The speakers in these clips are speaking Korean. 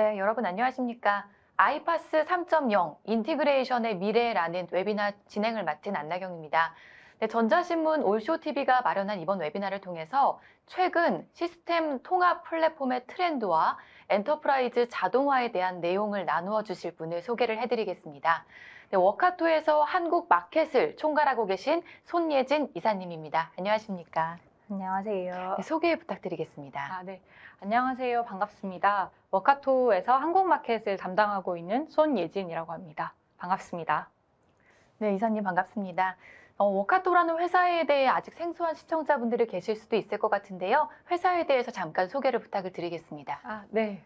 네, 여러분 안녕하십니까? 아이파스 3.0 인티그레이션의 미래라는 웨비나 진행을 맡은 안나경입니다. 네, 전자신문 올쇼TV가 마련한 이번 웨비나를 통해서 최근 시스템 통합 플랫폼의 트렌드와 엔터프라이즈 자동화에 대한 내용을 나누어 주실 분을 소개를 해드리겠습니다. 네, 워카토에서 한국 마켓을 총괄하고 계신 손예진 이사님입니다. 안녕하십니까? 안녕하세요. 네, 소개 부탁드리겠습니다. 네. 안녕하세요. 반갑습니다. 워카토에서 한국마켓을 담당하고 있는 손예진이라고 합니다. 반갑습니다. 네, 이사님 반갑습니다. 워카토라는 회사에 대해 아직 생소한 시청자분들이 계실 수도 있을 것 같은데요. 회사에 대해서 잠깐 소개를 부탁을 드리겠습니다. 네.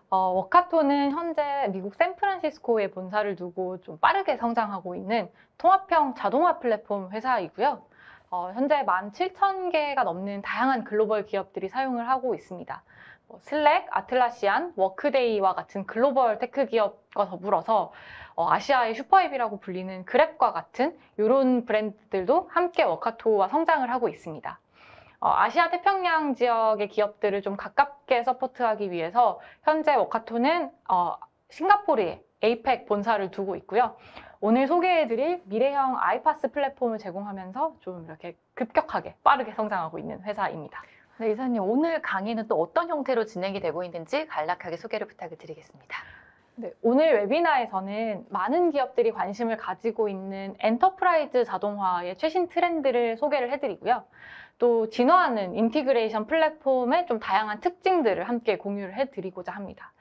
워카토는 현재 미국 샌프란시스코에 본사를 두고 좀 빠르게 성장하고 있는 통합형 자동화 플랫폼 회사이고요. 현재 17,000개가 넘는 다양한 글로벌 기업들이 사용을 하고 있습니다. 슬랙, 아틀라시안, 워크데이와 같은 글로벌 테크 기업과 더불어서 아시아의 슈퍼앱이라고 불리는 그랩과 같은 이런 브랜드들도 함께 워카토와 성장을 하고 있습니다. 아시아 태평양 지역의 기업들을 좀 가깝게 서포트하기 위해서 현재 워카토는 싱가포르에 에이펙 본사를 두고 있고요. 오늘 소개해드릴 미래형 아이파스 플랫폼을 제공하면서 좀 이렇게 급격하게 빠르게 성장하고 있는 회사입니다. 네, 이사님 오늘 강의는 또 어떤 형태로 진행이 되고 있는지 간략하게 소개를 부탁을 드리겠습니다. 네, 오늘 웨비나에서는 많은 기업들이 관심을 가지고 있는 엔터프라이즈 자동화의 최신 트렌드를 소개를 해드리고요. 또 진화하는 인티그레이션 플랫폼의 좀 다양한 특징들을 함께 공유를 해드리고자 합니다.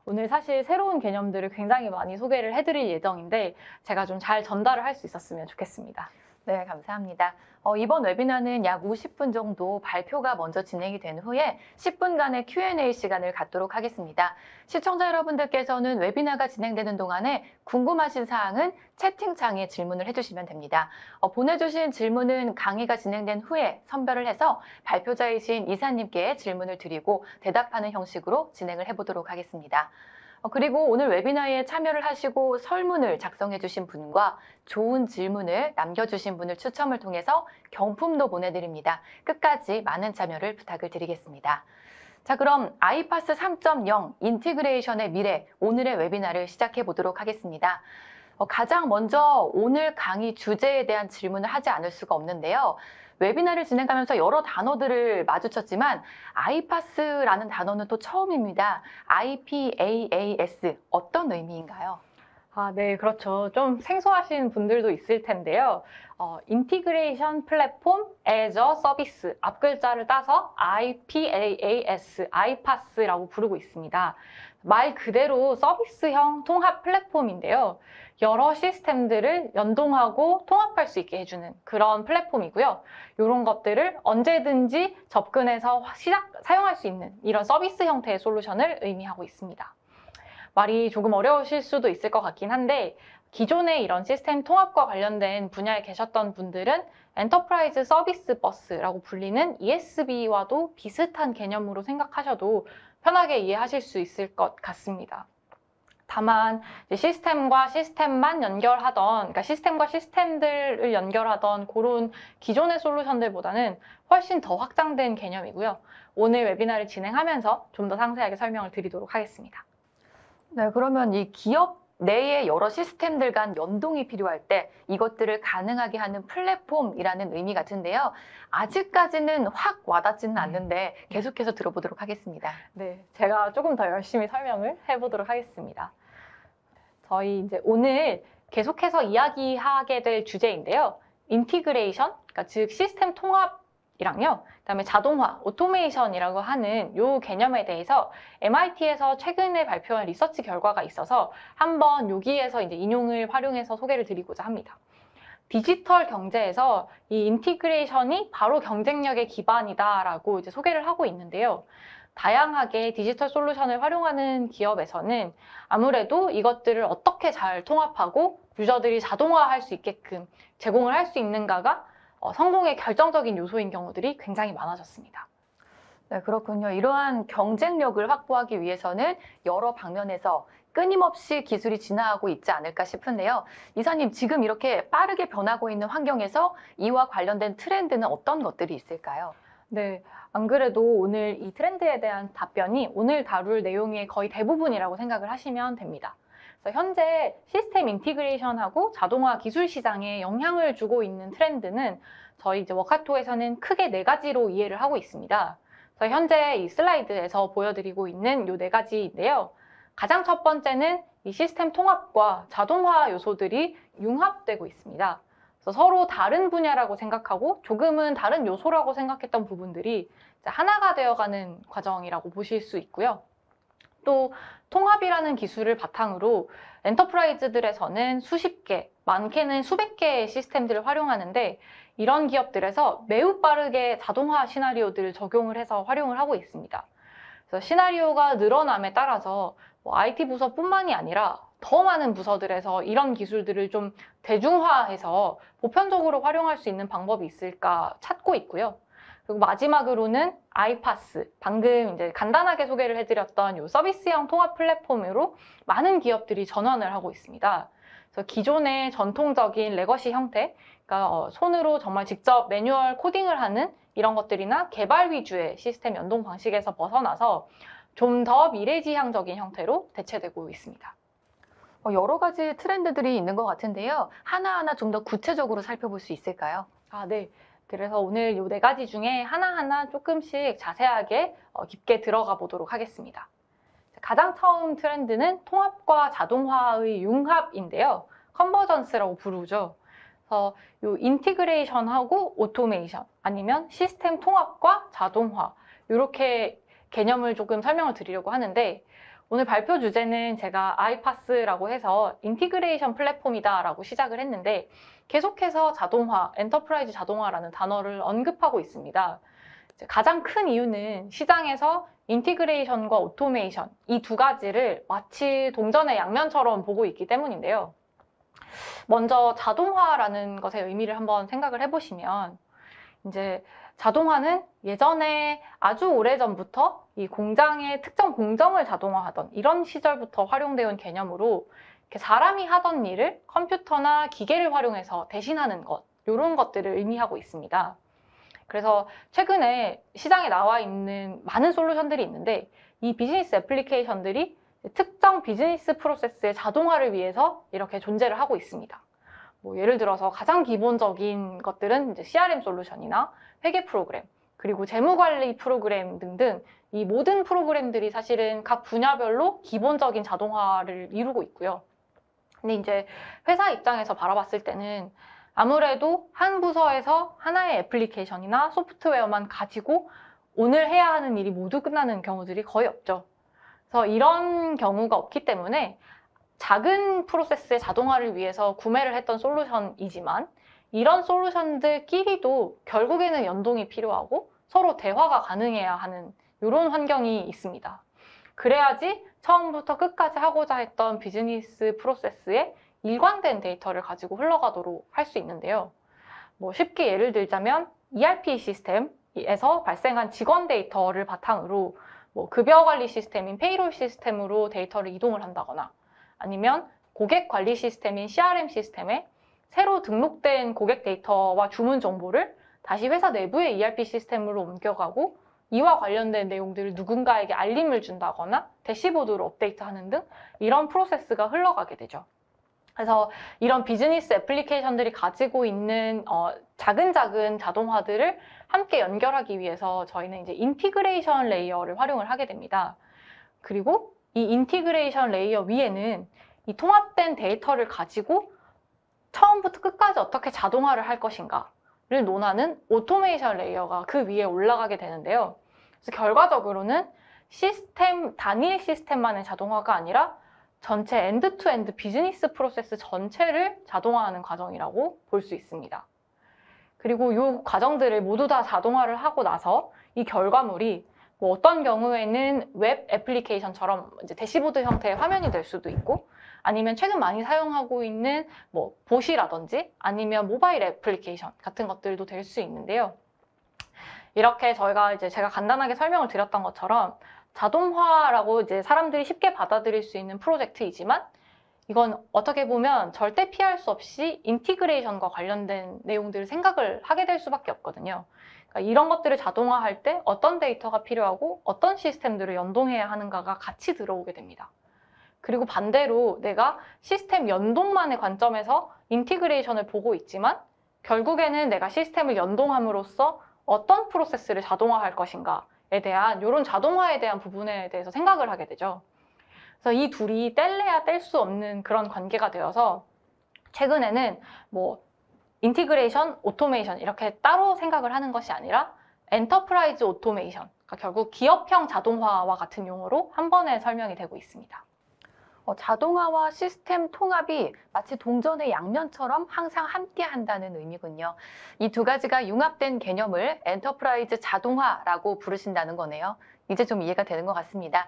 오늘 사실 새로운 개념들을 굉장히 많이 소개를 해드릴 예정인데 제가 좀 잘 전달을 할 수 있었으면 좋겠습니다. 네, 감사합니다. 이번 웨비나는 약 50분 정도 발표가 먼저 진행이 된 후에 10분간의 Q&A 시간을 갖도록 하겠습니다. 시청자 여러분들께서는 웨비나가 진행되는 동안에 궁금하신 사항은 채팅창에 질문을 해주시면 됩니다. 보내주신 질문은 강의가 진행된 후에 선별을 해서 발표자이신 이사님께 질문을 드리고 대답하는 형식으로 진행을 해보도록 하겠습니다. 그리고 오늘 웨비나에 참여를 하시고 설문을 작성해 주신 분과 좋은 질문을 남겨주신 분을 추첨을 통해서 경품도 보내드립니다. 끝까지 많은 참여를 부탁을 드리겠습니다. 자, 그럼 아이파스 3.0 인티그레이션의 미래, 오늘의 웨비나를 시작해 보도록 하겠습니다. 가장 먼저 오늘 강의 주제에 대한 질문을 하지 않을 수가 없는데요. 웨비나를 진행하면서 여러 단어들을 마주쳤지만 아이파스라는 단어는 또 처음입니다. IPAAS 어떤 의미인가요? 네, 그렇죠. 좀 생소하신 분들도 있을 텐데요. 인티그레이션 플랫폼 as a 서비스 앞글자를 따서 IPAAS, 아이파스라고 부르고 있습니다. 말 그대로 서비스형 통합 플랫폼인데요. 여러 시스템들을 연동하고 통합할 수 있게 해주는 그런 플랫폼이고요. 이런 것들을 언제든지 접근해서 사용할 수 있는 이런 서비스 형태의 솔루션을 의미하고 있습니다. 말이 조금 어려우실 수도 있을 것 같긴 한데 기존의 이런 시스템 통합과 관련된 분야에 계셨던 분들은 엔터프라이즈 서비스 버스라고 불리는 ESB와도 비슷한 개념으로 생각하셔도 편하게 이해하실 수 있을 것 같습니다. 다만 시스템과 시스템만 연결하던, 그러니까 시스템과 시스템들을 연결하던 그런 기존의 솔루션들보다는 훨씬 더 확장된 개념이고요. 오늘 웨비나를 진행하면서 좀 더 상세하게 설명을 드리도록 하겠습니다. 네, 그러면 이 기업 내의 여러 시스템들 간 연동이 필요할 때 이것들을 가능하게 하는 플랫폼이라는 의미 같은데요. 아직까지는 확 와닿지는 않는데 계속해서 들어보도록 하겠습니다. 네, 제가 조금 더 열심히 설명을 해보도록 하겠습니다. 저희 이제 오늘 계속해서 이야기하게 될 주제인데요. 인티그레이션, 그러니까 즉 시스템 통합이랑요. 그다음에 자동화, 오토메이션이라고 하는 이 개념에 대해서 MIT에서 최근에 발표한 리서치 결과가 있어서 한번 여기에서 이제 인용을 활용해서 소개를 드리고자 합니다. 디지털 경제에서 이 인티그레이션이 바로 경쟁력의 기반이다라고 이제 소개를 하고 있는데요. 다양하게 디지털 솔루션을 활용하는 기업에서는 아무래도 이것들을 어떻게 잘 통합하고 유저들이 자동화할 수 있게끔 제공을 할 수 있는가가 성공의 결정적인 요소인 경우들이 굉장히 많아졌습니다. 네, 그렇군요. 이러한 경쟁력을 확보하기 위해서는 여러 방면에서 끊임없이 기술이 진화하고 있지 않을까 싶은데요. 이사님, 지금 이렇게 빠르게 변하고 있는 환경에서 이와 관련된 트렌드는 어떤 것들이 있을까요? 네, 안 그래도 오늘 이 트렌드에 대한 답변이 오늘 다룰 내용의 거의 대부분이라고 생각을 하시면 됩니다. 그래서 현재 시스템 인티그레이션하고 자동화 기술 시장에 영향을 주고 있는 트렌드는 저희 이제 워카토에서는 크게 네 가지로 이해를 하고 있습니다. 그래서 현재 이 슬라이드에서 보여드리고 있는 이 네 가지인데요. 가장 첫 번째는 이 시스템 통합과 자동화 요소들이 융합되고 있습니다. 그래서 서로 다른 분야라고 생각하고 조금은 다른 요소라고 생각했던 부분들이 이제 하나가 되어가는 과정이라고 보실 수 있고요. 또 통합이라는 기술을 바탕으로 엔터프라이즈들에서는 수십 개, 많게는 수백 개의 시스템들을 활용하는데 이런 기업들에서 매우 빠르게 자동화 시나리오들을 적용을 해서 활용을 하고 있습니다. 그래서 시나리오가 늘어남에 따라서 IT 부서뿐만이 아니라 더 많은 부서들에서 이런 기술들을 좀 대중화해서 보편적으로 활용할 수 있는 방법이 있을까 찾고 있고요. 그리고 마지막으로는 아이파스, 방금 이제 간단하게 소개를 해드렸던 이 서비스형 통합 플랫폼으로 많은 기업들이 전환을 하고 있습니다. 그래서 기존의 전통적인 레거시 형태, 그러니까 손으로 정말 직접 매뉴얼 코딩을 하는 이런 것들이나 개발 위주의 시스템 연동 방식에서 벗어나서 좀 더 미래지향적인 형태로 대체되고 있습니다. 여러 가지 트렌드들이 있는 것 같은데요. 하나하나 좀 더 구체적으로 살펴볼 수 있을까요? 네. 그래서 오늘 이 네 가지 중에 하나하나 조금씩 자세하게 깊게 들어가 보도록 하겠습니다. 가장 처음 트렌드는 통합과 자동화의 융합인데요. 컨버전스라고 부르죠. 그래서 이 인티그레이션하고 오토메이션 아니면 시스템 통합과 자동화 이렇게 개념을 조금 설명을 드리려고 하는데 오늘 발표 주제는 제가 아이파스라고 해서 인티그레이션 플랫폼이다라고 시작을 했는데 계속해서 자동화, 엔터프라이즈 자동화라는 단어를 언급하고 있습니다. 가장 큰 이유는 시장에서 인티그레이션과 오토메이션 이 두 가지를 마치 동전의 양면처럼 보고 있기 때문인데요. 먼저 자동화라는 것의 의미를 한번 생각을 해보시면 이제 자동화는 예전에 아주 오래전부터 이 공장의 특정 공정을 자동화하던 이런 시절부터 활용되어 온 개념으로 이렇게 사람이 하던 일을 컴퓨터나 기계를 활용해서 대신하는 것, 이런 것들을 의미하고 있습니다. 그래서 최근에 시장에 나와 있는 많은 솔루션들이 있는데 이 비즈니스 애플리케이션들이 특정 비즈니스 프로세스의 자동화를 위해서 이렇게 존재를 하고 있습니다. 예를 들어서 가장 기본적인 것들은 이제 CRM 솔루션이나 회계 프로그램, 그리고 재무관리 프로그램 등등 이 모든 프로그램들이 사실은 각 분야별로 기본적인 자동화를 이루고 있고요. 근데 이제 회사 입장에서 바라봤을 때는 아무래도 한 부서에서 하나의 애플리케이션이나 소프트웨어만 가지고 오늘 해야 하는 일이 모두 끝나는 경우들이 거의 없죠. 그래서 이런 경우가 없기 때문에 작은 프로세스의 자동화를 위해서 구매를 했던 솔루션이지만 이런 솔루션들끼리도 결국에는 연동이 필요하고 서로 대화가 가능해야 하는 이런 환경이 있습니다. 그래야지 처음부터 끝까지 하고자 했던 비즈니스 프로세스에 일관된 데이터를 가지고 흘러가도록 할 수 있는데요. 쉽게 예를 들자면 ERP 시스템에서 발생한 직원 데이터를 바탕으로 급여 관리 시스템인 페이롤 시스템으로 데이터를 이동을 한다거나 아니면 고객 관리 시스템인 CRM 시스템에 새로 등록된 고객 데이터와 주문 정보를 다시 회사 내부의 ERP 시스템으로 옮겨가고 이와 관련된 내용들을 누군가에게 알림을 준다거나 대시보드로 업데이트하는 등 이런 프로세스가 흘러가게 되죠. 그래서 이런 비즈니스 애플리케이션들이 가지고 있는 작은 자동화들을 함께 연결하기 위해서 저희는 이제 인티그레이션 레이어를 활용을 하게 됩니다. 그리고 이 인티그레이션 레이어 위에는 이 통합된 데이터를 가지고 처음부터 끝까지 어떻게 자동화를 할 것인가를 논하는 오토메이션 레이어가 그 위에 올라가게 되는데요. 그래서 결과적으로는 단일 시스템만의 자동화가 아니라 전체 엔드투엔드 비즈니스 프로세스 전체를 자동화하는 과정이라고 볼 수 있습니다. 그리고 이 과정들을 모두 다 자동화를 하고 나서 이 결과물이 어떤 경우에는 웹 애플리케이션처럼 이제 대시보드 형태의 화면이 될 수도 있고 아니면 최근 많이 사용하고 있는 봇이라든지 아니면 모바일 애플리케이션 같은 것들도 될 수 있는데요. 이렇게 제가 간단하게 설명을 드렸던 것처럼 자동화라고 이제 사람들이 쉽게 받아들일 수 있는 프로젝트이지만 이건 어떻게 보면 절대 피할 수 없이 인티그레이션과 관련된 내용들을 생각을 하게 될 수밖에 없거든요. 그러니까 이런 것들을 자동화할 때 어떤 데이터가 필요하고 어떤 시스템들을 연동해야 하는가가 같이 들어오게 됩니다. 그리고 반대로 내가 시스템 연동만의 관점에서 인티그레이션을 보고 있지만 결국에는 내가 시스템을 연동함으로써 어떤 프로세스를 자동화할 것인가에 대한 이런 자동화에 대한 부분에 대해서 생각을 하게 되죠. 그래서 이 둘이 뗄래야 뗄 수 없는 그런 관계가 되어서 최근에는 뭐 인티그레이션, 오토메이션 이렇게 따로 생각을 하는 것이 아니라 엔터프라이즈 오토메이션, 그러니까 결국 기업형 자동화와 같은 용어로 한 번에 설명이 되고 있습니다. 자동화와 시스템 통합이 마치 동전의 양면처럼 항상 함께 한다는 의미군요. 이 두 가지가 융합된 개념을 엔터프라이즈 자동화라고 부르신다는 거네요. 이제 좀 이해가 되는 것 같습니다.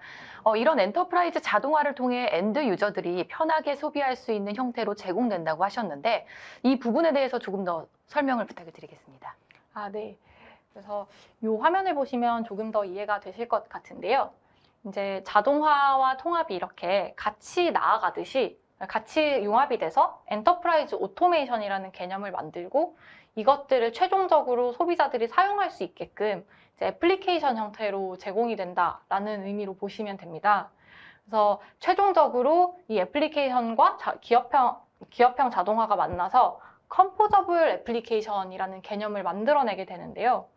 이런 엔터프라이즈 자동화를 통해 엔드 유저들이 편하게 소비할 수 있는 형태로 제공된다고 하셨는데 이 부분에 대해서 조금 더 설명을 부탁을 드리겠습니다. 네. 그래서 이 화면을 보시면 조금 더 이해가 되실 것 같은데요. 이제 자동화와 통합이 이렇게 같이 나아가듯이 같이 융합이 돼서 엔터프라이즈 오토메이션이라는 개념을 만들고 이것들을 최종적으로 소비자들이 사용할 수 있게끔 이제 애플리케이션 형태로 제공이 된다라는 의미로 보시면 됩니다. 그래서 최종적으로 이 애플리케이션과 기업형 자동화가 만나서 컴포저블 애플리케이션이라는 개념을 만들어내게 되는데요.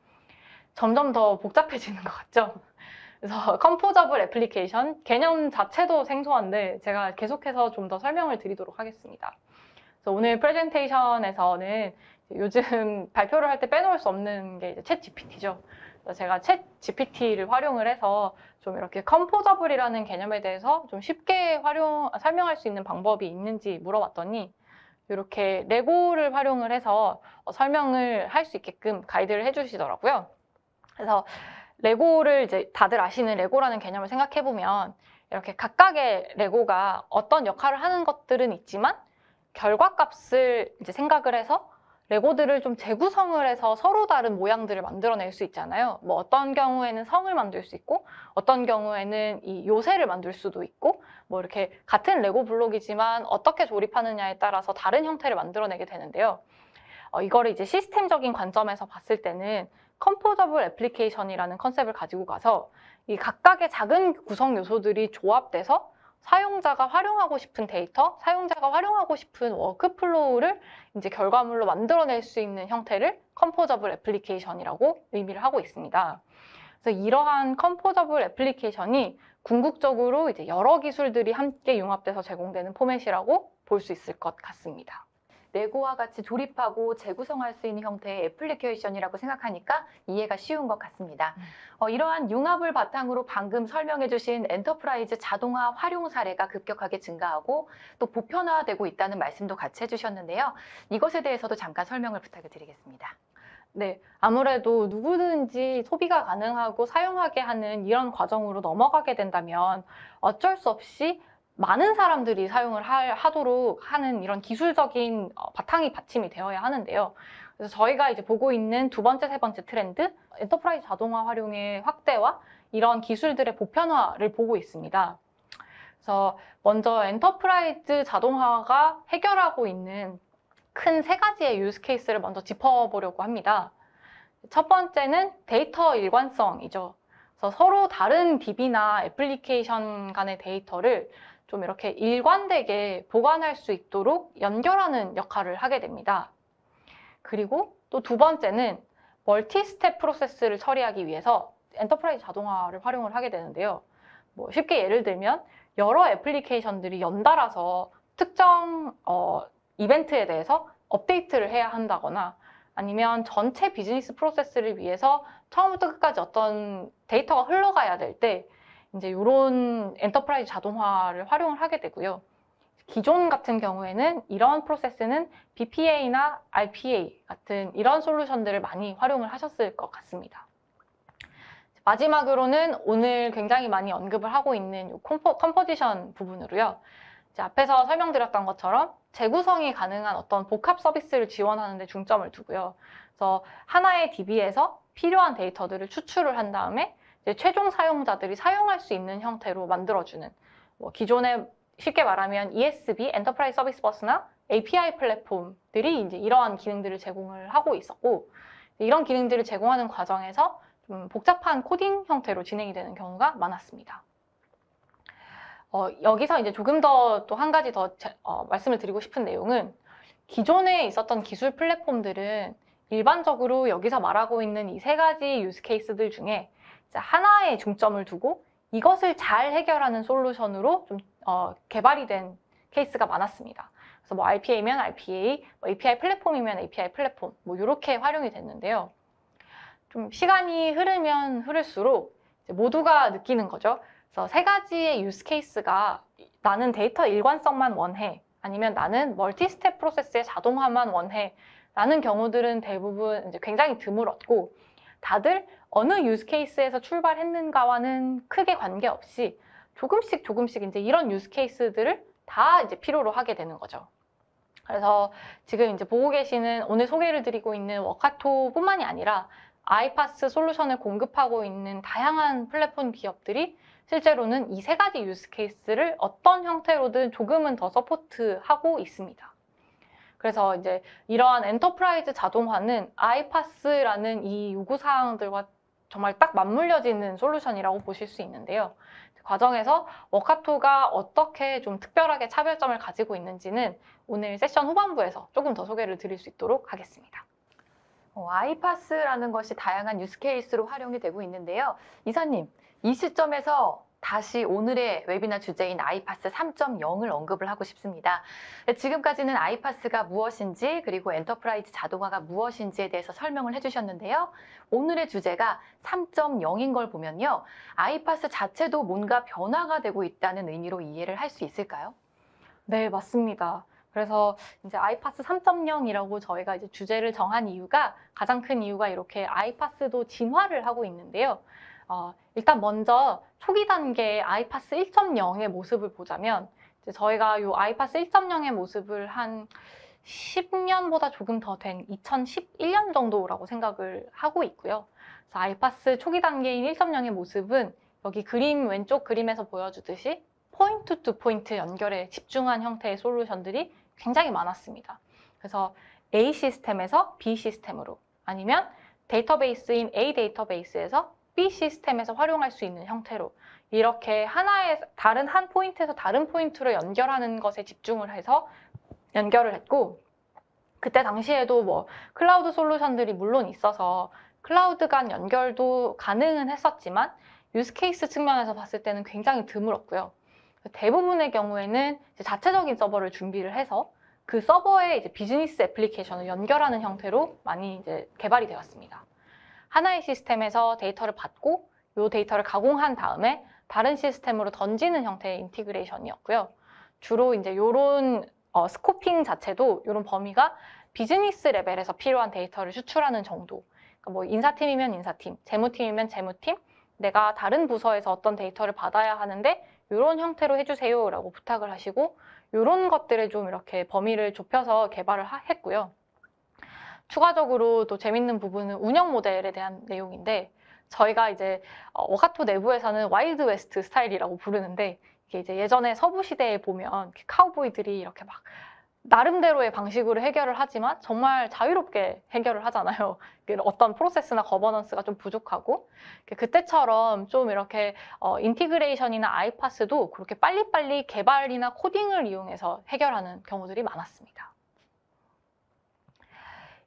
점점 더 복잡해지는 것 같죠? 그래서 컴포저블 애플리케이션 개념 자체도 생소한데 제가 계속해서 좀 더 설명을 드리도록 하겠습니다. 그래서 오늘 프레젠테이션에서는 요즘 발표를 할 때 빼놓을 수 없는 게 이제 챗 GPT죠. 그래서 제가 챗 GPT를 활용을 해서 좀 이렇게 컴포저블이라는 개념에 대해서 좀 쉽게 설명할 수 있는 방법이 있는지 물어봤더니 이렇게 레고를 활용을 해서 설명을 할 수 있게끔 가이드를 해주시더라고요. 그래서 레고를 이제 다들 아시는 레고라는 개념을 생각해보면 이렇게 각각의 레고가 어떤 역할을 하는 것들은 있지만 결과값을 이제 생각을 해서 레고들을 좀 재구성을 해서 서로 다른 모양들을 만들어낼 수 있잖아요. 뭐 어떤 경우에는 성을 만들 수 있고 어떤 경우에는 이 요새를 만들 수도 있고 뭐 이렇게 같은 레고 블록이지만 어떻게 조립하느냐에 따라서 다른 형태를 만들어내게 되는데요. 이거를 이제 시스템적인 관점에서 봤을 때는 컴포저블 애플리케이션이라는 컨셉을 가지고 가서 이 각각의 작은 구성 요소들이 조합돼서 사용자가 활용하고 싶은 데이터, 사용자가 활용하고 싶은 워크플로우를 이제 결과물로 만들어낼 수 있는 형태를 컴포저블 애플리케이션이라고 의미를 하고 있습니다. 그래서 이러한 컴포저블 애플리케이션이 궁극적으로 이제 여러 기술들이 함께 융합돼서 제공되는 포맷이라고 볼 수 있을 것 같습니다. 레고와 같이 조립하고 재구성할 수 있는 형태의 애플리케이션이라고 생각하니까 이해가 쉬운 것 같습니다. 이러한 융합을 바탕으로 방금 설명해 주신 엔터프라이즈 자동화 활용 사례가 급격하게 증가하고 또 보편화되고 있다는 말씀도 같이 해주셨는데요. 이것에 대해서도 잠깐 설명을 부탁을 드리겠습니다. 네, 아무래도 누구든지 소비가 가능하고 사용하게 하는 이런 과정으로 넘어가게 된다면 어쩔 수 없이 많은 사람들이 사용을 하도록 하는 이런 기술적인 바탕이 받침이 되어야 하는데요. 그래서 저희가 이제 보고 있는 두 번째, 세 번째 트렌드, 엔터프라이즈 자동화 활용의 확대와 이런 기술들의 보편화를 보고 있습니다. 그래서 먼저 엔터프라이즈 자동화가 해결하고 있는 큰 세 가지의 유스 케이스를 먼저 짚어보려고 합니다. 첫 번째는 데이터 일관성이죠. 그래서 서로 다른 DB나 애플리케이션 간의 데이터를 좀 이렇게 일관되게 보관할 수 있도록 연결하는 역할을 하게 됩니다. 그리고 또 두 번째는 멀티 스텝 프로세스를 처리하기 위해서 엔터프라이즈 자동화를 활용을 하게 되는데요. 뭐 쉽게 예를 들면 여러 애플리케이션들이 연달아서 특정 이벤트에 대해서 업데이트를 해야 한다거나 아니면 전체 비즈니스 프로세스를 위해서 처음부터 끝까지 어떤 데이터가 흘러가야 될 때 이제 이런 엔터프라이즈 자동화를 활용을 하게 되고요. 기존 같은 경우에는 이런 프로세스는 BPA나 RPA 같은 이런 솔루션들을 많이 활용을 하셨을 것 같습니다. 마지막으로는 오늘 굉장히 많이 언급을 하고 있는 컴포지션 부분으로요. 이제 앞에서 설명드렸던 것처럼 재구성이 가능한 어떤 복합 서비스를 지원하는 데 중점을 두고요. 그래서 하나의 DB에서 필요한 데이터들을 추출을 한 다음에 이제 최종 사용자들이 사용할 수 있는 형태로 만들어주는 기존의 쉽게 말하면 ESB, 엔터프라이즈 서비스 버스나 API 플랫폼들이 이제 이러한 기능들을 제공을 하고 있었고, 이런 기능들을 제공하는 과정에서 좀 복잡한 코딩 형태로 진행이 되는 경우가 많았습니다. 여기서 이제 조금 더 또 한 가지 더 말씀을 드리고 싶은 내용은, 기존에 있었던 기술 플랫폼들은 일반적으로 여기서 말하고 있는 이 세 가지 유스 케이스들 중에 하나에 중점을 두고 이것을 잘 해결하는 솔루션으로 좀 개발이 된 케이스가 많았습니다. 그래서 뭐 RPA면 RPA, 뭐 API 플랫폼이면 API 플랫폼, 뭐 이렇게 활용이 됐는데요. 좀 시간이 흐르면 흐를수록 이제 모두가 느끼는 거죠. 그래서 세 가지의 유스 케이스가 나는 데이터 일관성만 원해, 아니면 나는 멀티 스텝 프로세스의 자동화만 원해 라는 경우들은 대부분 이제 굉장히 드물었고, 다들 어느 유스 케이스에서 출발했는가와는 크게 관계없이 조금씩 이제 이런 유스 케이스들을 다 이제 필요로 하게 되는 거죠. 그래서 지금 이제 보고 계시는, 오늘 소개를 드리고 있는 워카토뿐만이 아니라 아이파스 솔루션을 공급하고 있는 다양한 플랫폼 기업들이 실제로는 이 세 가지 유스 케이스를 어떤 형태로든 조금은 더 서포트하고 있습니다. 그래서 이제 이러한 엔터프라이즈 자동화는 아이파스라는 이 요구사항들과 정말 딱 맞물려지는 솔루션이라고 보실 수 있는데요. 과정에서 워카토가 어떻게 좀 특별하게 차별점을 가지고 있는지는 오늘 세션 후반부에서 조금 더 소개를 드릴 수 있도록 하겠습니다. 아이파스라는 것이 다양한 유스 케이스로 활용이 되고 있는데요. 이사님, 이 시점에서 다시 오늘의 웨비나 주제인 아이파스 3.0을 언급을 하고 싶습니다. 지금까지는 아이파스가 무엇인지, 그리고 엔터프라이즈 자동화가 무엇인지에 대해서 설명을 해주셨는데요. 오늘의 주제가 3.0인 걸 보면요, 아이파스 자체도 뭔가 변화가 되고 있다는 의미로 이해를 할 수 있을까요? 네, 맞습니다. 그래서 이제 아이파스 3.0이라고 저희가 이제 주제를 정한 이유가, 가장 큰 이유가 이렇게 아이파스도 진화를 하고 있는데요. 일단 먼저 초기 단계의 아이파스 1.0의 모습을 보자면, 이제 저희가 이 아이파스 1.0의 모습을 한 10년보다 조금 더 된 2011년 정도라고 생각을 하고 있고요. 그래서 아이파스 초기 단계인 1.0의 모습은 여기 그림, 왼쪽 그림에서 보여주듯이 포인트 투 포인트 연결에 집중한 형태의 솔루션들이 굉장히 많았습니다. 그래서 A 시스템에서 B 시스템으로, 아니면 데이터베이스인 A 데이터베이스에서 B 시스템에서 활용할 수 있는 형태로, 이렇게 하나의 다른 한 포인트에서 다른 포인트로 연결하는 것에 집중을 해서 연결을 했고, 그때 당시에도 뭐 클라우드 솔루션들이 물론 있어서 클라우드 간 연결도 가능은 했었지만 유스 케이스 측면에서 봤을 때는 굉장히 드물었고요. 대부분의 경우에는 이제 자체적인 서버를 준비를 해서 그 서버에 이제 비즈니스 애플리케이션을 연결하는 형태로 많이 이제 개발이 되었습니다. 하나의 시스템에서 데이터를 받고 이 데이터를 가공한 다음에 다른 시스템으로 던지는 형태의 인티그레이션이었고요. 주로 이제 이런 스코핑 자체도, 이런 범위가 비즈니스 레벨에서 필요한 데이터를 추출하는 정도. 그러니까 뭐 인사팀이면 인사팀, 재무팀이면 재무팀, 내가 다른 부서에서 어떤 데이터를 받아야 하는데 이런 형태로 해주세요 라고 부탁을 하시고, 이런 것들을 좀 이렇게 범위를 좁혀서 개발을 했고요. 추가적으로 또 재밌는 부분은 운영 모델에 대한 내용인데, 저희가 이제 워카토 내부에서는 와일드 웨스트 스타일이라고 부르는데, 이게 이제 예전에 서부 시대에 보면 카우보이들이 이렇게 막 나름대로의 방식으로 해결을 하지만 정말 자유롭게 해결을 하잖아요. 어떤 프로세스나 거버넌스가 좀 부족하고, 그때처럼 좀 이렇게 인티그레이션이나 아이파스도 그렇게 빨리빨리 개발이나 코딩을 이용해서 해결하는 경우들이 많았습니다.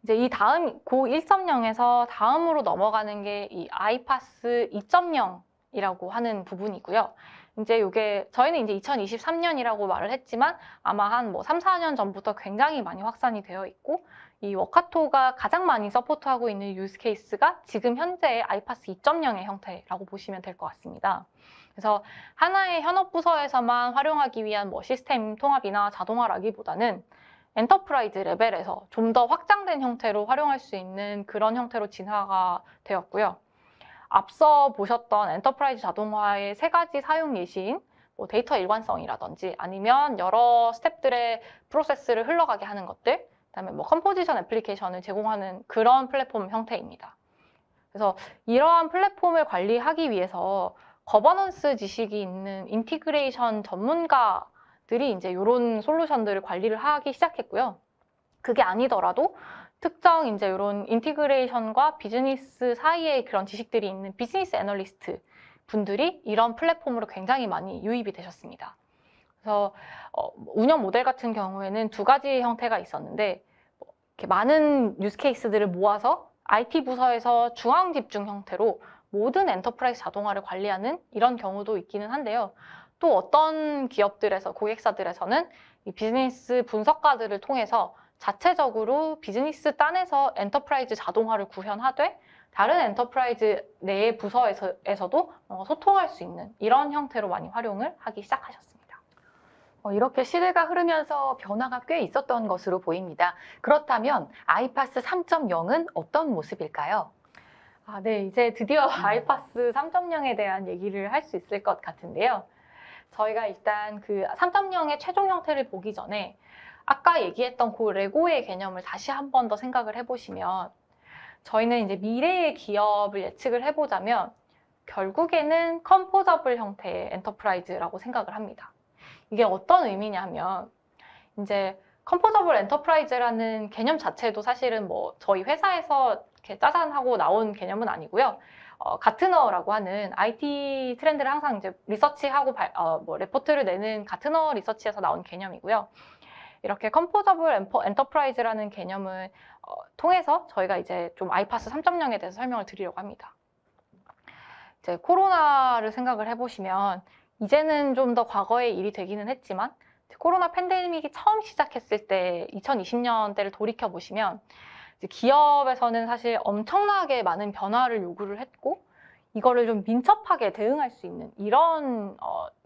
이제 이 다음 고 1.0에서 다음으로 넘어가는 게 이 아이파스 2.0이라고 하는 부분이고요. 이제 이게 저희는 이제 2023년이라고 말을 했지만 아마 한 뭐 3, 4년 전부터 굉장히 많이 확산이 되어 있고, 이 워카토가 가장 많이 서포트하고 있는 유스 케이스가 지금 현재의 아이파스 2.0의 형태라고 보시면 될 것 같습니다. 그래서 하나의 현업 부서에서만 활용하기 위한 뭐 시스템 통합이나 자동화라기보다는 엔터프라이즈 레벨에서 좀 더 확장된 형태로 활용할 수 있는 그런 형태로 진화가 되었고요. 앞서 보셨던 엔터프라이즈 자동화의 세 가지 사용 예시인 뭐 데이터 일관성이라든지, 아니면 여러 스텝들의 프로세스를 흘러가게 하는 것들, 그다음에 뭐 컴포지션 애플리케이션을 제공하는 그런 플랫폼 형태입니다. 그래서 이러한 플랫폼을 관리하기 위해서 거버넌스 지식이 있는 인티그레이션 전문가 기업들이 이제 이런 솔루션들을 관리를 하기 시작했고요. 그게 아니더라도 특정 이제 이런 인티그레이션과 비즈니스 사이에 그런 지식들이 있는 비즈니스 애널리스트 분들이 이런 플랫폼으로 굉장히 많이 유입이 되셨습니다. 그래서 운영 모델 같은 경우에는 두 가지 형태가 있었는데 이렇게 많은 유스 케이스들을 모아서 IT 부서에서 중앙 집중 형태로 모든 엔터프라이즈 자동화를 관리하는 이런 경우도 있기는 한데요. 또 어떤 기업들에서 고객사들에서는 이 비즈니스 분석가들을 통해서 자체적으로 비즈니스 딴에서 엔터프라이즈 자동화를 구현하되 다른 엔터프라이즈 내 부서에서도 소통할 수 있는 이런 형태로 많이 활용을 하기 시작하셨습니다. 이렇게 시대가 흐르면서 변화가 꽤 있었던 것으로 보입니다. 그렇다면 아이파스 3.0은 어떤 모습일까요? 네, 이제 드디어 아이파스 3.0에 대한 얘기를 할 수 있을 것 같은데요. 저희가 일단 그 3.0의 최종 형태를 보기 전에 아까 얘기했던 그 레고의 개념을 다시 한 번 더 생각을 해보시면 저희는 이제 미래의 기업을 예측을 해보자면 결국에는 컴포저블 형태의 엔터프라이즈라고 생각을 합니다. 이게 어떤 의미냐면 이제 컴포저블 엔터프라이즈라는 개념 자체도 사실은 뭐 저희 회사에서 이렇게 짜잔하고 나온 개념은 아니고요. 가트너라고 하는 IT 트렌드를 항상 이제 리서치하고 뭐 레포트를 내는 가트너 리서치에서 나온 개념이고요. 이렇게 컴포저블 엔터프라이즈라는 개념을 통해서 저희가 이제 좀 아이파스 3.0에 대해서 설명을 드리려고 합니다. 이제 코로나를 생각을 해보시면 이제는 좀 더 과거의 일이 되기는 했지만 코로나 팬데믹이 처음 시작했을 때 2020년대를 돌이켜 보시면 기업에서는 사실 엄청나게 많은 변화를 요구를 했고 이거를 좀 민첩하게 대응할 수 있는 이런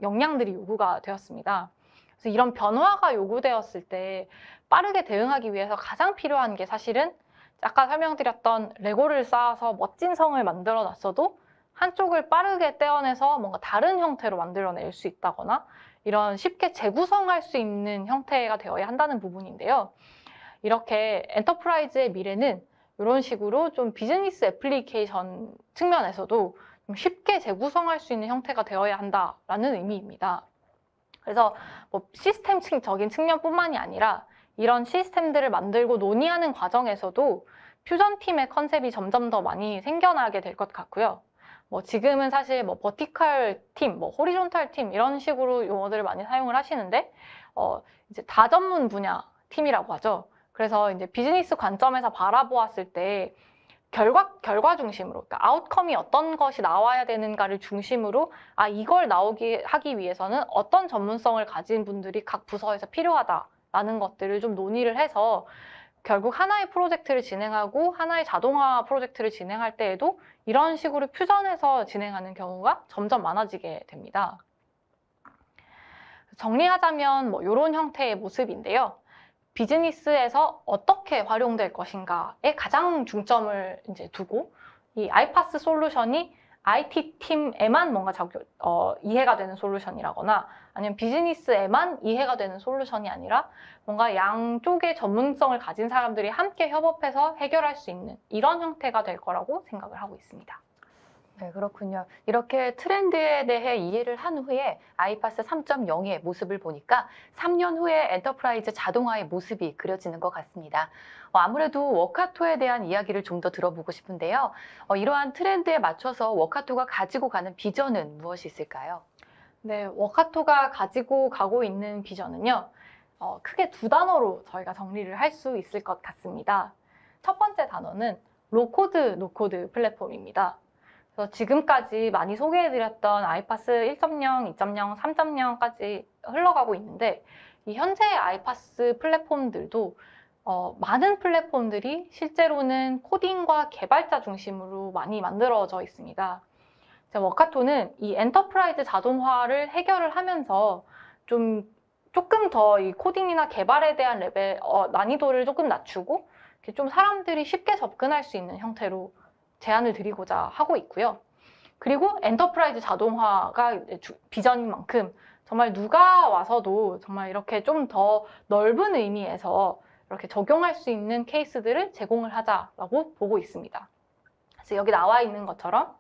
역량들이 요구가 되었습니다. 그래서 이런 변화가 요구되었을 때 빠르게 대응하기 위해서 가장 필요한 게 사실은 아까 설명드렸던 레고를 쌓아서 멋진 성을 만들어 놨어도 한쪽을 빠르게 떼어내서 뭔가 다른 형태로 만들어낼 수 있다거나 이런 쉽게 재구성할 수 있는 형태가 되어야 한다는 부분인데요. 이렇게 엔터프라이즈의 미래는 이런 식으로 좀 비즈니스 애플리케이션 측면에서도 좀 쉽게 재구성할 수 있는 형태가 되어야 한다라는 의미입니다. 그래서 뭐 시스템적인 측면뿐만이 아니라 이런 시스템들을 만들고 논의하는 과정에서도 퓨전팀의 컨셉이 점점 더 많이 생겨나게 될 것 같고요. 뭐 지금은 사실 뭐 버티컬 팀, 뭐 호리존탈 팀 이런 식으로 용어들을 많이 사용을 하시는데 이제 다전문 분야 팀이라고 하죠. 그래서 이제 비즈니스 관점에서 바라보았을 때 결과 중심으로, 그러니까 아웃컴이 어떤 것이 나와야 되는가를 중심으로 이걸 나오게 하기 위해서는 어떤 전문성을 가진 분들이 각 부서에서 필요하다라는 것들을 좀 논의를 해서 결국 하나의 프로젝트를 진행하고 하나의 자동화 프로젝트를 진행할 때에도 이런 식으로 퓨전해서 진행하는 경우가 점점 많아지게 됩니다. 정리하자면 뭐 이런 형태의 모습인데요. 비즈니스에서 어떻게 활용될 것인가에 가장 중점을 이제 두고 이 아이파스 솔루션이 IT 팀에만 뭔가 이해가 되는 솔루션이라거나 아니면 비즈니스에만 이해가 되는 솔루션이 아니라 뭔가 양쪽의 전문성을 가진 사람들이 함께 협업해서 해결할 수 있는 이런 형태가 될 거라고 생각을 하고 있습니다. 네, 그렇군요. 이렇게 트렌드에 대해 이해를 한 후에 아이파스 3.0의 모습을 보니까 3년 후에 엔터프라이즈 자동화의 모습이 그려지는 것 같습니다. 아무래도 워카토에 대한 이야기를 좀 더 들어보고 싶은데요. 이러한 트렌드에 맞춰서 워카토가 가지고 가는 비전은 무엇이 있을까요? 네, 워카토가 가지고 가고 있는 비전은요. 크게 두 단어로 저희가 정리를 할 수 있을 것 같습니다. 첫 번째 단어는 로코드, 노코드 플랫폼입니다. 그래서 지금까지 많이 소개해드렸던 아이파스 1.0, 2.0, 3.0까지 흘러가고 있는데 이 현재 아이파스 플랫폼들도 많은 플랫폼들이 실제로는 코딩과 개발자 중심으로 많이 만들어져 있습니다. 워카토는 이 엔터프라이즈 자동화를 해결을 하면서 조금 더 이 코딩이나 개발에 대한 난이도를 조금 낮추고 좀 사람들이 쉽게 접근할 수 있는 형태로 제안을 드리고자 하고 있고요. 그리고 엔터프라이즈 자동화가 비전인 만큼 정말 누가 와서도 정말 이렇게 좀 더 넓은 의미에서 이렇게 적용할 수 있는 케이스들을 제공을 하자라고 보고 있습니다. 그래서 여기 나와 있는 것처럼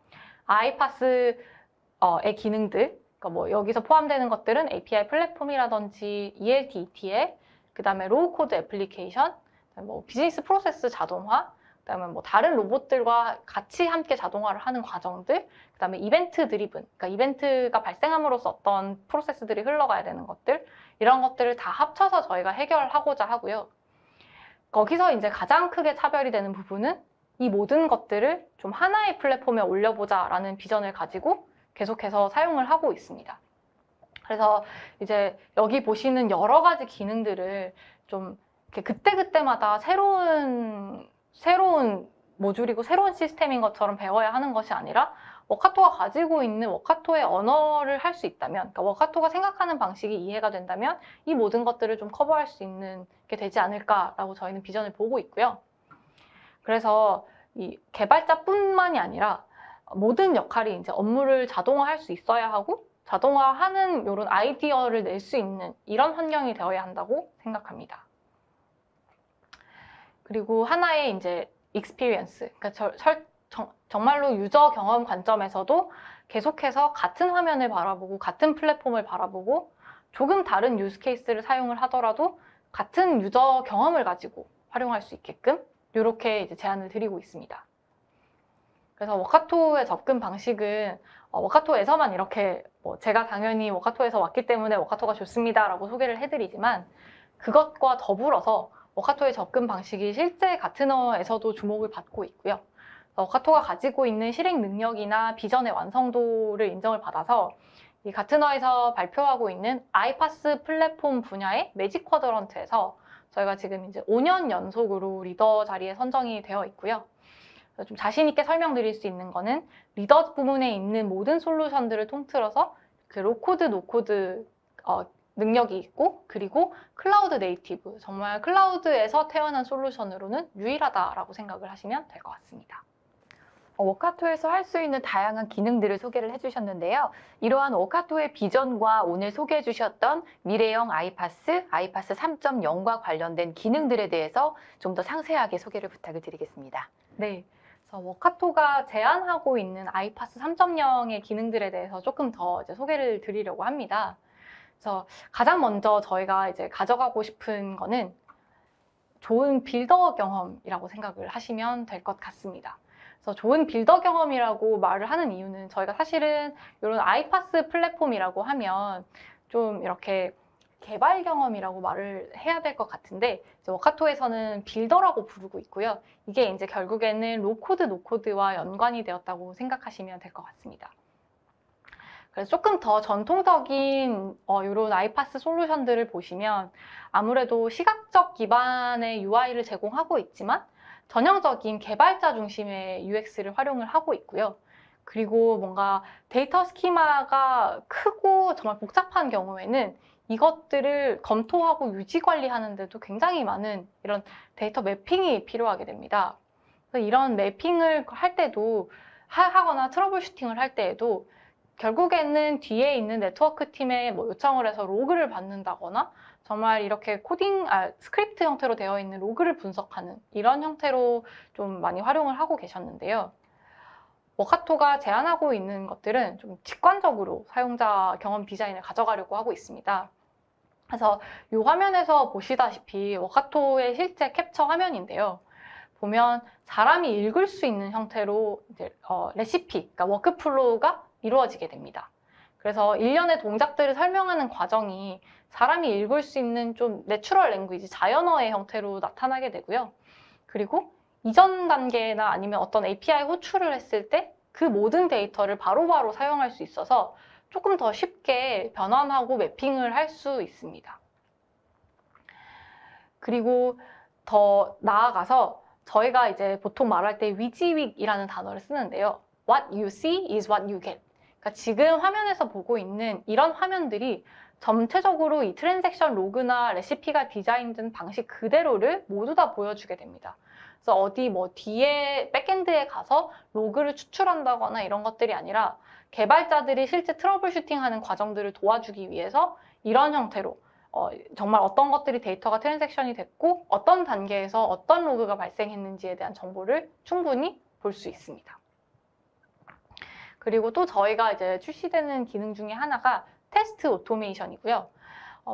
아이파스의 기능들, 그러니까 뭐 여기서 포함되는 것들은 API 플랫폼이라든지 ELT, ETL, 그다음에 로우 코드 애플리케이션, 그다음에 뭐 비즈니스 프로세스 자동화, 그다음에 뭐 다른 로봇들과 같이 함께 자동화를 하는 과정들, 그다음에 이벤트 드리븐, 그러니까 이벤트가 발생함으로써 어떤 프로세스들이 흘러가야 되는 것들, 이런 것들을 다 합쳐서 저희가 해결하고자 하고요. 거기서 이제 가장 크게 차별이 되는 부분은 이 모든 것들을 좀 하나의 플랫폼에 올려보자라는 비전을 가지고 계속해서 사용을 하고 있습니다. 그래서 이제 여기 보시는 여러 가지 기능들을 좀 이렇게 그때그때마다 새로운 모듈이고 새로운 시스템인 것처럼 배워야 하는 것이 아니라 워카토가 가지고 있는 워카토의 언어를 할 수 있다면, 그러니까 워카토가 생각하는 방식이 이해가 된다면 이 모든 것들을 좀 커버할 수 있는 게 되지 않을까라고 저희는 비전을 보고 있고요. 그래서 이 개발자뿐만이 아니라 모든 역할이 이제 업무를 자동화할 수 있어야 하고 자동화하는 이런 아이디어를 낼 수 있는 이런 환경이 되어야 한다고 생각합니다. 그리고 하나의 이제 익스피리언스, 그러니까 정말로 유저 경험 관점에서도 계속해서 같은 화면을 바라보고 같은 플랫폼을 바라보고 조금 다른 유즈 케이스를 사용을 하더라도 같은 유저 경험을 가지고 활용할 수 있게끔 이렇게 이제 제안을 드리고 있습니다. 그래서 워카토의 접근 방식은 워카토에서만 이렇게 제가 당연히 워카토에서 왔기 때문에 워카토가 좋습니다라고 소개를 해드리지만 그것과 더불어서 워카토의 접근 방식이 실제 가트너에서도 주목을 받고 있고요. 워카토가 가지고 있는 실행 능력이나 비전의 완성도를 인정을 받아서 이 가트너에서 발표하고 있는 아이파스 플랫폼 분야의 매직 쿼드런트에서 저희가 지금 이제 5년 연속으로 리더 자리에 선정이 되어 있고요. 좀 자신 있게 설명드릴 수 있는 거는 리더 부문에 있는 모든 솔루션들을 통틀어서 그 로코드, 노코드 능력이 있고 그리고 클라우드 네이티브, 정말 클라우드에서 태어난 솔루션으로는 유일하다라고 생각을 하시면 될 것 같습니다. 워카토에서 할 수 있는 다양한 기능들을 소개를 해주셨는데요. 이러한 워카토의 비전과 오늘 소개해 주셨던 미래형 아이파스, 아이파스 3.0과 관련된 기능들에 대해서 좀 더 상세하게 소개를 부탁을 드리겠습니다. 네, 그래서 워카토가 제안하고 있는 아이파스 3.0의 기능들에 대해서 조금 더 이제 소개를 드리려고 합니다. 그래서 가장 먼저 저희가 이제 가져가고 싶은 거는 좋은 빌더 경험이라고 생각을 하시면 될 것 같습니다. 그래서 좋은 빌더 경험이라고 말을 하는 이유는 저희가 사실은 이런 아이파스 플랫폼이라고 하면 좀 이렇게 개발 경험이라고 말을 해야 될 것 같은데 이제 워카토에서는 빌더라고 부르고 있고요. 이게 이제 결국에는 로코드, 노코드와 연관이 되었다고 생각하시면 될 것 같습니다. 그래서 조금 더 전통적인 이런 아이파스 솔루션들을 보시면 아무래도 시각적 기반의 UI를 제공하고 있지만 전형적인 개발자 중심의 UX를 활용을 하고 있고요. 그리고 뭔가 데이터 스키마가 크고 정말 복잡한 경우에는 이것들을 검토하고 유지 관리하는 데도 굉장히 많은 이런 데이터 매핑이 필요하게 됩니다. 그래서 이런 매핑을 할 때도 하거나 트러블 슈팅을 할 때에도 결국에는 뒤에 있는 네트워크 팀에 요청을 해서 로그를 받는다거나 정말 이렇게 스크립트 형태로 되어 있는 로그를 분석하는 이런 형태로 좀 많이 활용을 하고 계셨는데요. 워카토가 제안하고 있는 것들은 좀 직관적으로 사용자 경험 디자인을 가져가려고 하고 있습니다. 그래서 이 화면에서 보시다시피 워카토의 실제 캡처 화면인데요. 보면 사람이 읽을 수 있는 형태로 이제 레시피, 그러니까 워크플로우가 이루어지게 됩니다. 그래서 일련의 동작들을 설명하는 과정이 사람이 읽을 수 있는 좀 내추럴 랭귀지, 자연어의 형태로 나타나게 되고요. 그리고 이전 단계나 아니면 어떤 API 호출을 했을 때 그 모든 데이터를 바로바로 사용할 수 있어서 조금 더 쉽게 변환하고 매핑을 할 수 있습니다. 그리고 더 나아가서 저희가 이제 보통 말할 때 위지윅이라는 단어를 쓰는데요. What you see is what you get. 그러니까 지금 화면에서 보고 있는 이런 화면들이 전체적으로 이 트랜잭션 로그나 레시피가 디자인된 방식 그대로를 모두 다 보여주게 됩니다. 그래서 어디 뒤에 백엔드에 가서 로그를 추출한다거나 이런 것들이 아니라 개발자들이 실제 트러블 슈팅하는 과정들을 도와주기 위해서 이런 형태로 정말 어떤 것들이 데이터가 트랜잭션이 됐고 어떤 단계에서 어떤 로그가 발생했는지에 대한 정보를 충분히 볼 수 있습니다. 그리고 또 저희가 이제 출시되는 기능 중에 하나가 테스트 오토메이션이고요.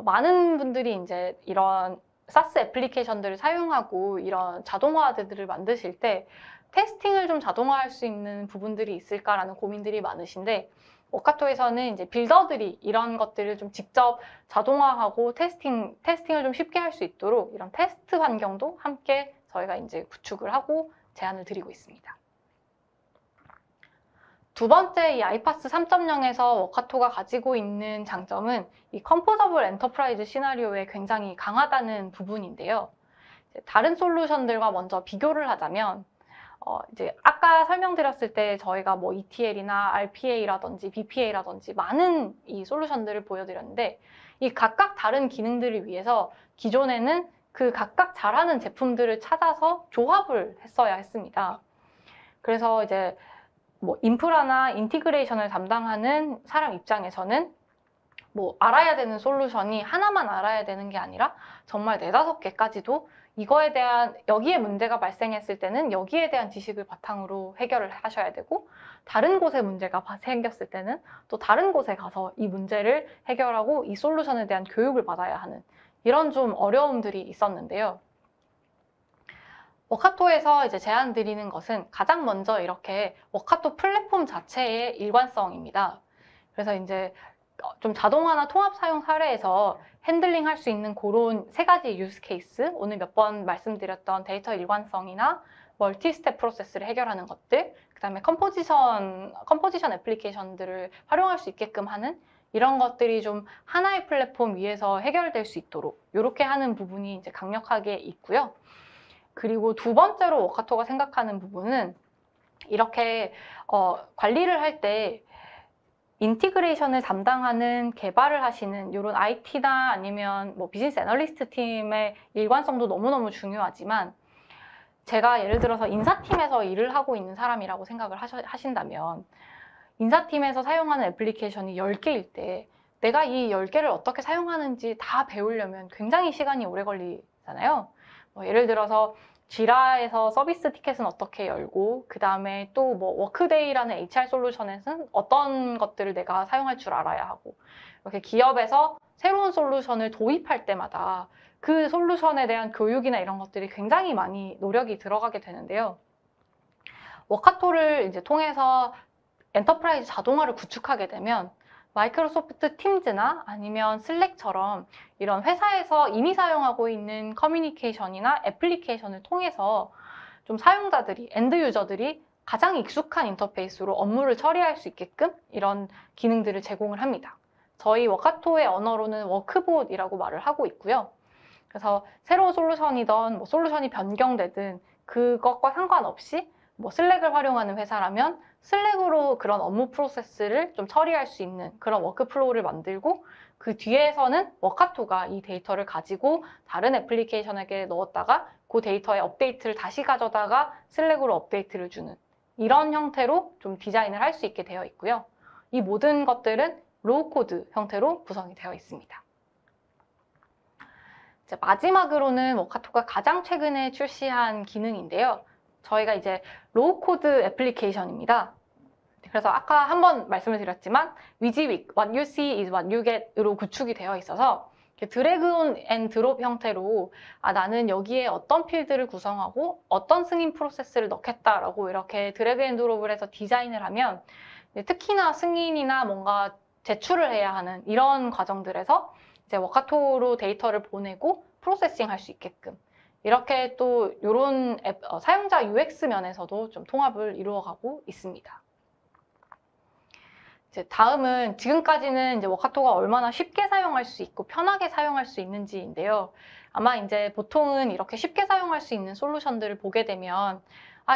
많은 분들이 이제 이런 사스 애플리케이션들을 사용하고 이런 자동화들을 만드실 때 테스팅을 좀 자동화할 수 있는 부분들이 있을까라는 고민들이 많으신데, 워카토에서는 이제 빌더들이 이런 것들을 좀 직접 자동화하고 테스팅을 좀 쉽게 할 수 있도록 이런 테스트 환경도 함께 저희가 이제 구축을 하고 제안을 드리고 있습니다. 두 번째, 이 아이파스 3.0에서 워카토가 가지고 있는 장점은 이 컴포저블 엔터프라이즈 시나리오에 굉장히 강하다는 부분인데요. 다른 솔루션들과 먼저 비교를 하자면, 이제 아까 설명드렸을 때 저희가 뭐 ETL이나 RPA라든지 BPA라든지 많은 이 솔루션들을 보여드렸는데, 이 각각 다른 기능들을 위해서 기존에는 그 각각 잘하는 제품들을 찾아서 조합을 했어야 했습니다. 그래서 이제 뭐 인프라나 인티그레이션을 담당하는 사람 입장에서는 뭐 알아야 되는 솔루션이 하나만 알아야 되는 게 아니라 정말 4-5개까지도 이거에 대한, 여기에 문제가 발생했을 때는 여기에 대한 지식을 바탕으로 해결을 하셔야 되고, 다른 곳에 문제가 생겼을 때는 또 다른 곳에 가서 이 문제를 해결하고 이 솔루션에 대한 교육을 받아야 하는 이런 좀 어려움들이 있었는데요. 워카토에서 이제 제안 드리는 것은 가장 먼저 이렇게 워카토 플랫폼 자체의 일관성입니다. 그래서 이제 좀 자동화나 통합 사용 사례에서 핸들링 할 수 있는 그런 3가지 유스 케이스, 오늘 몇 번 말씀드렸던 데이터 일관성이나 멀티 스텝 프로세스를 해결하는 것들, 그 다음에 컴포지션 애플리케이션들을 활용할 수 있게끔 하는 이런 것들이 좀 하나의 플랫폼 위에서 해결될 수 있도록 이렇게 하는 부분이 이제 강력하게 있고요. 그리고 두 번째로 워카토가 생각하는 부분은 이렇게 관리를 할 때 인티그레이션을 담당하는 개발을 하시는 이런 IT나 아니면 뭐 비즈니스 애널리스트 팀의 일관성도 너무너무 중요하지만, 제가 예를 들어서 인사팀에서 일을 하고 있는 사람이라고 생각을 하신다면 인사팀에서 사용하는 애플리케이션이 10개일 때 내가 이 10개를 어떻게 사용하는지 다 배우려면 굉장히 시간이 오래 걸리잖아요. 예를 들어서 지라에서 서비스 티켓은 어떻게 열고, 그 다음에 또 뭐 워크데이라는 HR 솔루션에서는 어떤 것들을 내가 사용할 줄 알아야 하고, 이렇게 기업에서 새로운 솔루션을 도입할 때마다 그 솔루션에 대한 교육이나 이런 것들이 굉장히 많이 노력이 들어가게 되는데요. 워카토를 이제 통해서 엔터프라이즈 자동화를 구축하게 되면 마이크로소프트 팀즈나 아니면 슬랙처럼 이런 회사에서 이미 사용하고 있는 커뮤니케이션이나 애플리케이션을 통해서 좀 사용자들이, 엔드 유저들이 가장 익숙한 인터페이스로 업무를 처리할 수 있게끔 이런 기능들을 제공을 합니다. 저희 워카토의 언어로는 워크봇이라고 말을 하고 있고요. 그래서 새로운 솔루션이든 뭐 솔루션이 변경되든 그것과 상관없이 뭐 슬랙을 활용하는 회사라면 슬랙으로 그런 업무 프로세스를 좀 처리할 수 있는 그런 워크플로우를 만들고, 그 뒤에서는 워카토가 이 데이터를 가지고 다른 애플리케이션에게 넣었다가 그 데이터의 업데이트를 다시 가져다가 슬랙으로 업데이트를 주는 이런 형태로 좀 디자인을 할 수 있게 되어 있고요. 이 모든 것들은 로우 코드 형태로 구성이 되어 있습니다. 이제 마지막으로는 워카토가 가장 최근에 출시한 기능인데요. 저희가 이제 로우 코드 애플리케이션입니다. 그래서 아까 한번 말씀을 드렸지만 위지윅, what you see is what you get으로 구축이 되어 있어서 드래그 온 앤 드롭 형태로 나는 여기에 어떤 필드를 구성하고 어떤 승인 프로세스를 넣겠다라고 이렇게 드래그 앤 드롭을 해서 디자인을 하면, 특히나 승인이나 뭔가 제출을 해야 하는 이런 과정들에서 이제 워카토로 데이터를 보내고 프로세싱 할 수 있게끔 이렇게 또 이런 사용자 UX 면에서도 좀 통합을 이루어가고 있습니다. 이제 다음은, 지금까지는 이제 워카토가 얼마나 쉽게 사용할 수 있고 편하게 사용할 수 있는지인데요. 아마 이제 보통은 이렇게 쉽게 사용할 수 있는 솔루션들을 보게 되면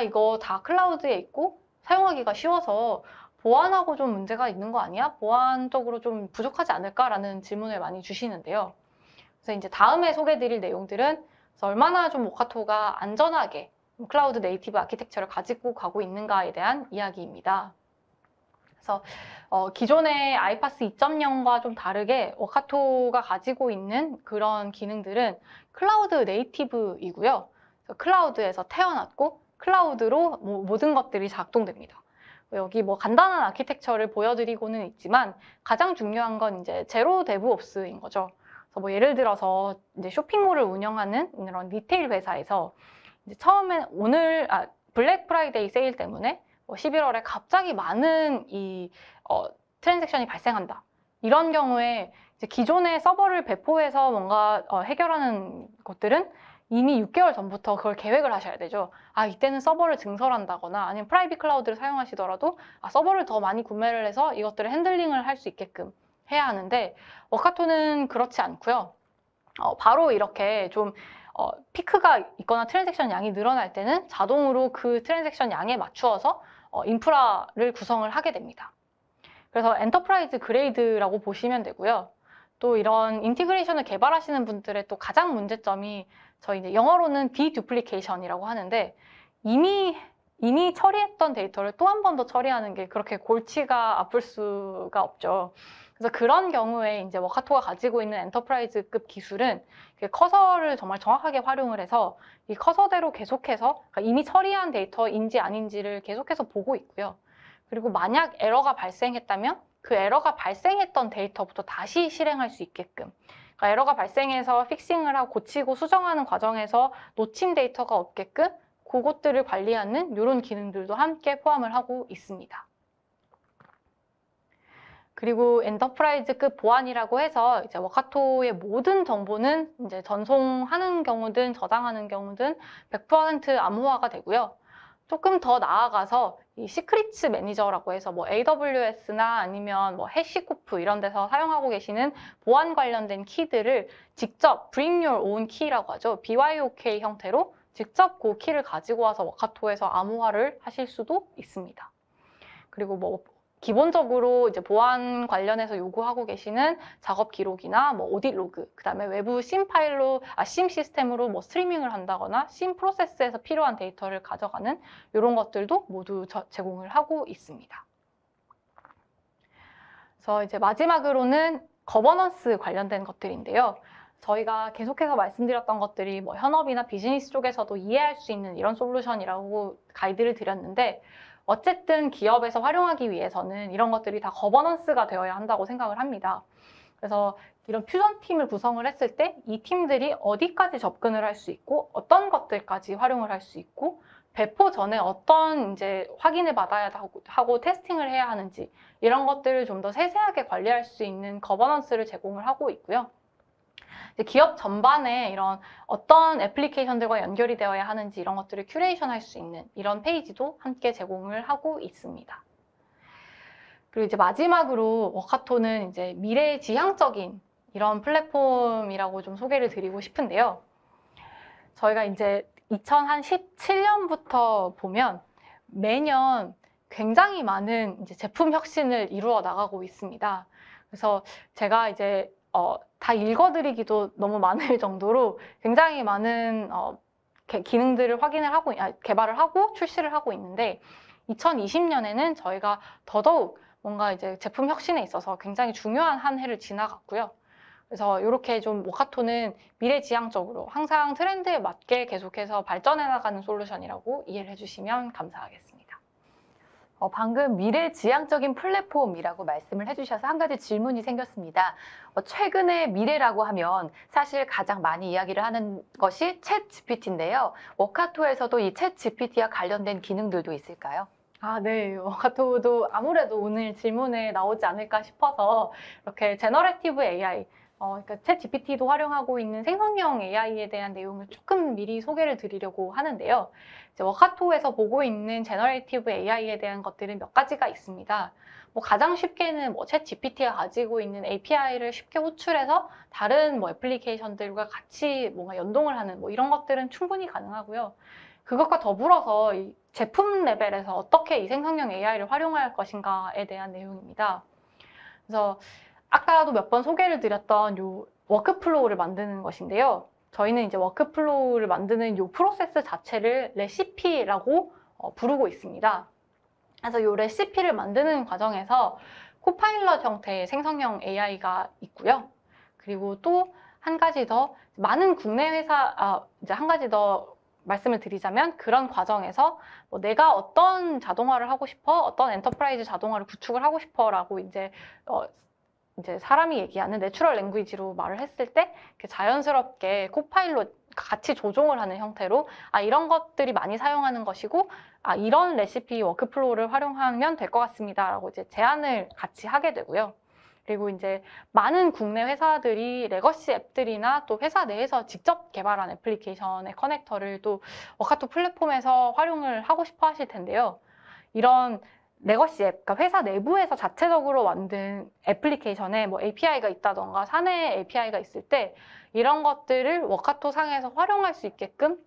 이거 다 클라우드에 있고 사용하기가 쉬워서 보안하고 좀 문제가 있는 거 아니야? 보안적으로 좀 부족하지 않을까라는 질문을 많이 주시는데요. 그래서 이제 다음에 소개드릴 내용들은 얼마나 좀 워카토가 안전하게 클라우드 네이티브 아키텍처를 가지고 가고 있는가에 대한 이야기입니다. 그래서 기존의 아이파스 2.0과 좀 다르게 워카토가 가지고 있는 그런 기능들은 클라우드 네이티브이고요. 클라우드에서 태어났고 클라우드로 모든 것들이 작동됩니다. 여기 뭐 간단한 아키텍처를 보여드리고는 있지만 가장 중요한 건 이제 제로 데브옵스인 거죠. 그래서 뭐 예를 들어서 이제 쇼핑몰을 운영하는 이런 리테일 회사에서 이제 처음에 블랙 프라이데이 세일 때문에 뭐 11월에 갑자기 많은 트랜잭션이 발생한다. 이런 경우에 이제 기존의 서버를 배포해서 뭔가 해결하는 것들은 이미 6개월 전부터 그걸 계획을 하셔야 되죠. 이때는 서버를 증설한다거나 아니면 프라이빗 클라우드를 사용하시더라도 서버를 더 많이 구매를 해서 이것들을 핸들링을 할 수 있게끔 해야 하는데 워카토는 그렇지 않고요. 바로 이렇게 좀 피크가 있거나 트랜잭션 양이 늘어날 때는 자동으로 그 트랜잭션 양에 맞추어서 인프라를 구성을 하게 됩니다. 그래서 엔터프라이즈 그레이드라고 보시면 되고요. 또 이런 인티그레이션을 개발하시는 분들의 또 가장 문제점이 저희 이제 영어로는 디듀플리케이션이라고 하는데 이미 처리했던 데이터를 또 한 번 더 처리하는 게 그렇게 골치가 아플 수가 없죠. 그래서 그런 경우에 이제 워카토가 가지고 있는 엔터프라이즈급 기술은 커서를 정말 정확하게 활용을 해서 이 커서대로 계속해서 그러니까 이미 처리한 데이터인지 아닌지를 계속해서 보고 있고요. 그리고 만약 에러가 발생했다면 그 에러가 발생했던 데이터부터 다시 실행할 수 있게끔 그러니까 에러가 발생해서 픽싱을 하고 고치고 수정하는 과정에서 놓친 데이터가 없게끔 그것들을 관리하는 이런 기능들도 함께 포함을 하고 있습니다. 그리고 엔터프라이즈급 보안이라고 해서 이제 워카토의 모든 정보는 이제 전송하는 경우든 저장하는 경우든 100% 암호화가 되고요. 조금 더 나아가서 이 시크릿스 매니저라고 해서 뭐 AWS나 아니면 뭐 해시코프 이런 데서 사용하고 계시는 보안 관련된 키들을 직접 Bring Your Own Key라고 하죠. BYOK 형태로 직접 그 키를 가지고 와서 워카토에서 암호화를 하실 수도 있습니다. 그리고 뭐 기본적으로 이제 보안 관련해서 요구하고 계시는 작업 기록이나 뭐 오딧 로그, 그다음에 외부 심 파일로 심 시스템으로 뭐 스트리밍을 한다거나 심 프로세스에서 필요한 데이터를 가져가는 이런 것들도 모두 제공을 하고 있습니다. 그래서 이제 마지막으로는 거버넌스 관련된 것들인데요. 저희가 계속해서 말씀드렸던 것들이 뭐 현업이나 비즈니스 쪽에서도 이해할 수 있는 이런 솔루션이라고 가이드를 드렸는데 어쨌든 기업에서 활용하기 위해서는 이런 것들이 다 거버넌스가 되어야 한다고 생각을 합니다. 그래서 이런 퓨전 팀을 구성을 했을 때 이 팀들이 어디까지 접근을 할 수 있고 어떤 것들까지 활용을 할 수 있고 배포 전에 어떤 이제 확인을 받아야 하고 테스팅을 해야 하는지 이런 것들을 좀 더 세세하게 관리할 수 있는 거버넌스를 제공을 하고 있고요. 기업 전반에 이런 어떤 애플리케이션들과 연결이 되어야 하는지 이런 것들을 큐레이션 할 수 있는 이런 페이지도 함께 제공을 하고 있습니다. 그리고 이제 마지막으로 워카토는 이제 미래지향적인 이런 플랫폼이라고 좀 소개를 드리고 싶은데요. 저희가 이제 2017년부터 보면 매년 굉장히 많은 이제 제품 혁신을 이루어 나가고 있습니다. 그래서 제가 이제 다 읽어드리기도 너무 많을 정도로 굉장히 많은 기능들을 개발을 하고 출시를 하고 있는데 2020년에는 저희가 더더욱 뭔가 이제 제품 혁신에 있어서 굉장히 중요한 한 해를 지나갔고요. 그래서 이렇게 좀 워카토는 미래지향적으로 항상 트렌드에 맞게 계속해서 발전해 나가는 솔루션이라고 이해를 해주시면 감사하겠습니다. 방금 미래지향적인 플랫폼이라고 말씀을 해주셔서 한 가지 질문이 생겼습니다. 최근의 미래라고 하면 사실 가장 많이 이야기를 하는 것이 챗 GPT인데요. 워카토에서도 이 챗 GPT와 관련된 기능들도 있을까요? 네. 워카토도 아무래도 오늘 질문에 나오지 않을까 싶어서 이렇게 제너레이티브 AI, 그러니까 챗 GPT도 활용하고 있는 생성형 AI에 대한 내용을 조금 미리 소개를 드리려고 하는데요. 이제 워카토에서 보고 있는 제너레이티브 AI에 대한 것들은 몇 가지가 있습니다. 뭐 가장 쉽게는 뭐 챗 GPT가 가지고 있는 API를 쉽게 호출해서 다른 뭐 애플리케이션들과 같이 뭔가 연동을 하는 뭐 이런 것들은 충분히 가능하고요. 그것과 더불어서 이 제품 레벨에서 어떻게 이 생성형 AI를 활용할 것인가에 대한 내용입니다. 그래서 아까도 몇 번 소개를 드렸던 요 워크플로우를 만드는 것인데요. 저희는 이제 워크플로우를 만드는 요 프로세스 자체를 레시피라고 부르고 있습니다. 그래서 요 레시피를 만드는 과정에서 코파일럿 형태의 생성형 AI가 있고요. 그리고 또 한 가지 더 많은 국내 회사, 이제 한 가지 더 말씀을 드리자면 그런 과정에서 뭐 내가 어떤 자동화를 하고 싶어, 어떤 엔터프라이즈 자동화를 구축을 하고 싶어라고 이제 사람이 얘기하는 내추럴 랭귀지로 말을 했을 때 이렇게 자연스럽게 코파일럿 같이 조종을 하는 형태로 이런 것들이 많이 사용하는 것이고 이런 레시피 워크플로우를 활용하면 될 것 같습니다라고 이제 제안을 같이 하게 되고요. 그리고 이제 많은 국내 회사들이 레거시 앱들이나 또 회사 내에서 직접 개발한 애플리케이션의 커넥터를 또 워카토 플랫폼에서 활용을 하고 싶어 하실 텐데요. 이런 레거시 앱, 그러니까 회사 내부에서 자체적으로 만든 애플리케이션에 뭐 API가 있다던가 사내 API가 있을 때 이런 것들을 워카토 상에서 활용할 수 있게끔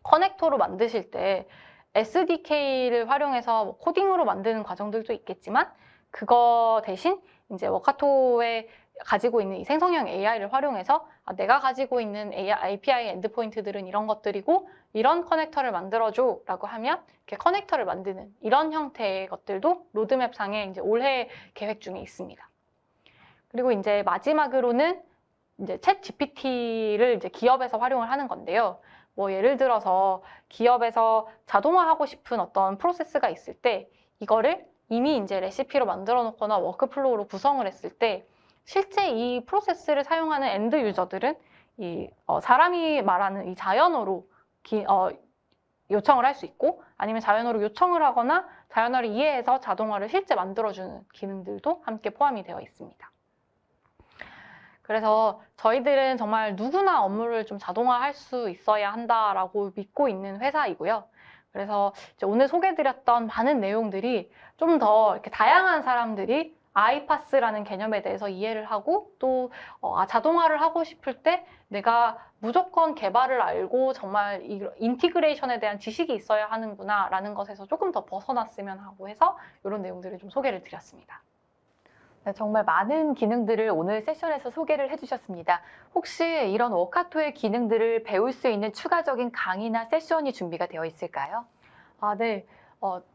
커넥터로 만드실 때 SDK를 활용해서 뭐 코딩으로 만드는 과정들도 있겠지만 그거 대신 이제 워카토에 가지고 있는 이 생성형 AI를 활용해서 내가 가지고 있는 API 엔드포인트들은 이런 것들이고 이런 커넥터를 만들어줘 라고 하면 이렇게 커넥터를 만드는 이런 형태의 것들도 로드맵 상에 이제 올해 계획 중에 있습니다. 그리고 이제 마지막으로는 이제 챗 GPT를 이제 기업에서 활용을 하는 건데요. 뭐 예를 들어서 기업에서 자동화하고 싶은 어떤 프로세스가 있을 때 이거를 이미 이제 레시피로 만들어 놓거나 워크플로우로 구성을 했을 때 실제 이 프로세스를 사용하는 엔드 유저들은 사람이 말하는 이 자연어로 요청을 할 수 있고 아니면 자연어로 요청을 하거나 자연어를 이해해서 자동화를 실제 만들어주는 기능들도 함께 포함이 되어 있습니다. 그래서 저희들은 정말 누구나 업무를 좀 자동화할 수 있어야 한다라고 믿고 있는 회사이고요. 그래서 이제 오늘 소개드렸던 많은 내용들이 좀 더 이렇게 다양한 사람들이 아이파스라는 개념에 대해서 이해를 하고 또 자동화를 하고 싶을 때 내가 무조건 개발을 알고 정말 이 인티그레이션에 대한 지식이 있어야 하는구나 라는 것에서 조금 더 벗어났으면 하고 해서 이런 내용들을 좀 소개를 드렸습니다. 네, 정말 많은 기능들을 오늘 세션에서 소개를 해주셨습니다. 혹시 이런 워카토의 기능들을 배울 수 있는 추가적인 강의나 세션이 준비가 되어 있을까요? 네.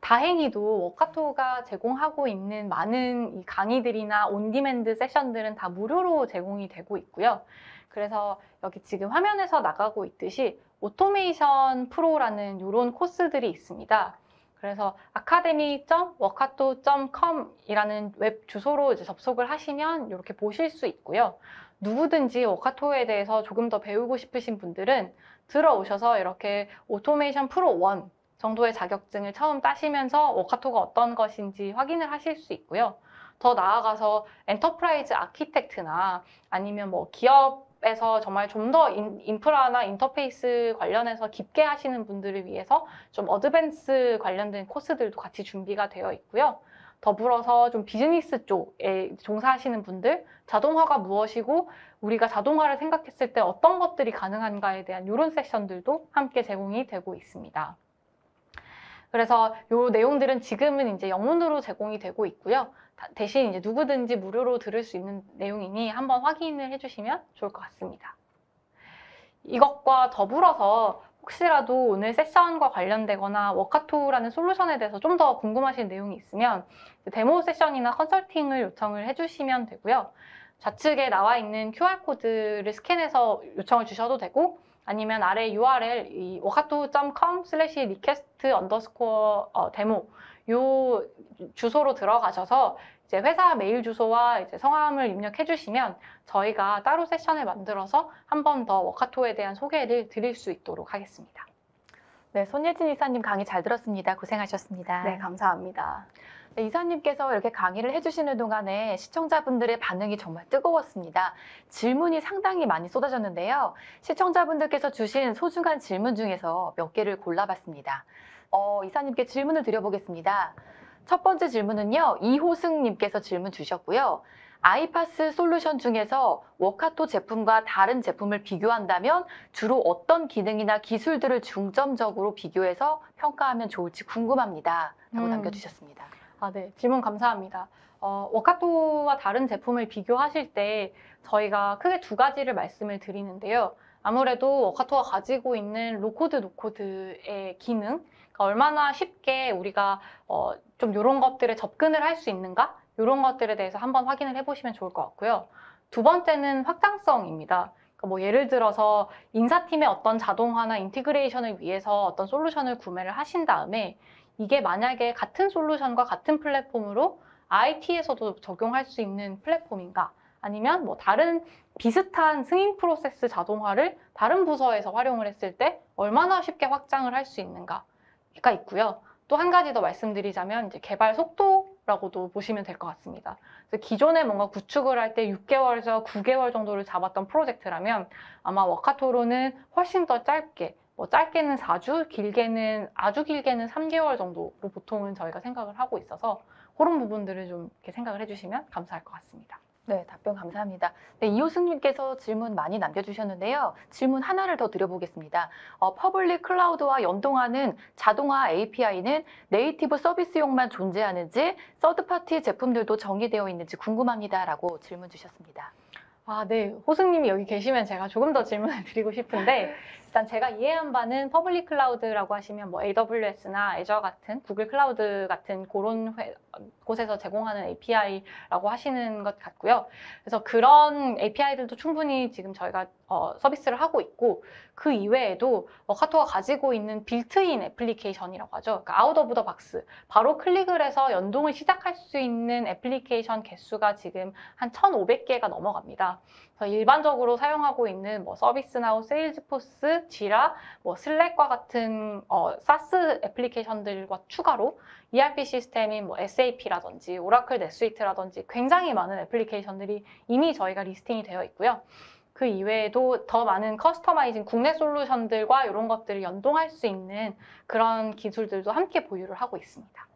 다행히도 워카토가 제공하고 있는 많은 이 강의들이나 온디맨드 세션들은 다 무료로 제공이 되고 있고요. 그래서 여기 지금 화면에서 나가고 있듯이 오토메이션 프로라는 이런 코스들이 있습니다. 그래서 academy.workato.com 이라는 웹 주소로 이제 접속을 하시면 이렇게 보실 수 있고요. 누구든지 워카토에 대해서 조금 더 배우고 싶으신 분들은 들어오셔서 이렇게 오토메이션 프로 1 정도의 자격증을 처음 따시면서 워카토가 어떤 것인지 확인을 하실 수 있고요. 더 나아가서 엔터프라이즈 아키텍트나 아니면 뭐 기업에서 정말 좀 더 인프라나 인터페이스 관련해서 깊게 하시는 분들을 위해서 좀 어드밴스 관련된 코스들도 같이 준비가 되어 있고요. 더불어서 좀 비즈니스 쪽에 종사하시는 분들, 자동화가 무엇이고 우리가 자동화를 생각했을 때 어떤 것들이 가능한가에 대한 이런 세션들도 함께 제공이 되고 있습니다. 그래서 이 내용들은 지금은 이제 영문으로 제공이 되고 있고요. 대신 이제 누구든지 무료로 들을 수 있는 내용이니 한번 확인을 해주시면 좋을 것 같습니다. 이것과 더불어서 혹시라도 오늘 세션과 관련되거나 워카토라는 솔루션에 대해서 좀 더 궁금하신 내용이 있으면 데모 세션이나 컨설팅을 요청을 해주시면 되고요. 좌측에 나와 있는 QR코드를 스캔해서 요청을 주셔도 되고 아니면 아래 URL 이 wakato.com/request_demo 요 주소로 들어가셔서 이제 회사 메일 주소와 이제 성함을 입력해 주시면 저희가 따로 세션을 만들어서 한 번 더 워카토에 대한 소개를 드릴 수 있도록 하겠습니다. 네, 손예진 이사님 강의 잘 들었습니다. 고생하셨습니다. 네, 감사합니다. 네, 이사님께서 이렇게 강의를 해주시는 동안에 시청자분들의 반응이 정말 뜨거웠습니다. 질문이 상당히 많이 쏟아졌는데요. 시청자분들께서 주신 소중한 질문 중에서 몇 개를 골라봤습니다. 이사님께 질문을 드려보겠습니다. 첫 번째 질문은요. 이호승님께서 질문 주셨고요. 아이파스 솔루션 중에서 워카토 제품과 다른 제품을 비교한다면 주로 어떤 기능이나 기술들을 중점적으로 비교해서 평가하면 좋을지 궁금합니다. 라고 남겨주셨습니다. 네. 질문 감사합니다. 워카토와 다른 제품을 비교하실 때 저희가 크게 두 가지를 말씀을 드리는데요. 아무래도 워카토가 가지고 있는 로코드, 노코드의 기능, 그러니까 얼마나 쉽게 우리가 좀 이런 것들에 접근을 할 수 있는가? 이런 것들에 대해서 한번 확인을 해보시면 좋을 것 같고요. 두 번째는 확장성입니다. 그러니까 뭐 예를 들어서 인사팀의 어떤 자동화나 인티그레이션을 위해서 어떤 솔루션을 구매를 하신 다음에 이게 만약에 같은 솔루션과 같은 플랫폼으로 IT에서도 적용할 수 있는 플랫폼인가? 아니면 뭐 다른 비슷한 승인 프로세스 자동화를 다른 부서에서 활용을 했을 때 얼마나 쉽게 확장을 할 수 있는가가 있고요. 또 한 가지 더 말씀드리자면 이제 개발 속도라고도 보시면 될 것 같습니다. 그래서 기존에 뭔가 구축을 할 때 6개월에서 9개월 정도를 잡았던 프로젝트라면 아마 워카토로는 훨씬 더 짧게, 뭐 짧게는 4주, 길게는 아주 길게는 3개월 정도로 보통은 저희가 생각을 하고 있어서 그런 부분들을 좀 이렇게 생각을 해주시면 감사할 것 같습니다. 네, 답변 감사합니다. 네, 이호승님께서 질문 많이 남겨주셨는데요. 질문 하나를 더 드려보겠습니다. 퍼블릭 클라우드와 연동하는 자동화 API는 네이티브 서비스용만 존재하는지 서드파티 제품들도 정의되어 있는지 궁금합니다라고 질문 주셨습니다. 아, 네. 호승님이 여기 계시면 제가 조금 더 질문을 드리고 싶은데 일단 제가 이해한 바는 퍼블릭 클라우드라고 하시면 뭐 AWS나 애저 같은 구글 클라우드 같은 그런 곳에서 제공하는 API라고 하시는 것 같고요. 그래서 그런 API들도 충분히 지금 저희가 서비스를 하고 있고 그 이외에도 카톡가 가지고 있는 빌트인 애플리케이션이라고 하죠. 그러니까 아웃 오브 더 박스. 바로 클릭을 해서 연동을 시작할 수 있는 애플리케이션 개수가 지금 한 1,500개가 넘어갑니다. 그래서 일반적으로 사용하고 있는 뭐 서비스나우, 세일즈포스, 지라, 뭐 슬랙과 같은 사스 애플리케이션들과 추가로 ERP 시스템인 뭐 SAP라든지 오라클 넷스위트라든지 굉장히 많은 애플리케이션들이 이미 저희가 리스팅이 되어 있고요. 그 이외에도 더 많은 커스터마이징 국내 솔루션들과 이런 것들을 연동할 수 있는 그런 기술들도 함께 보유를 하고 있습니다.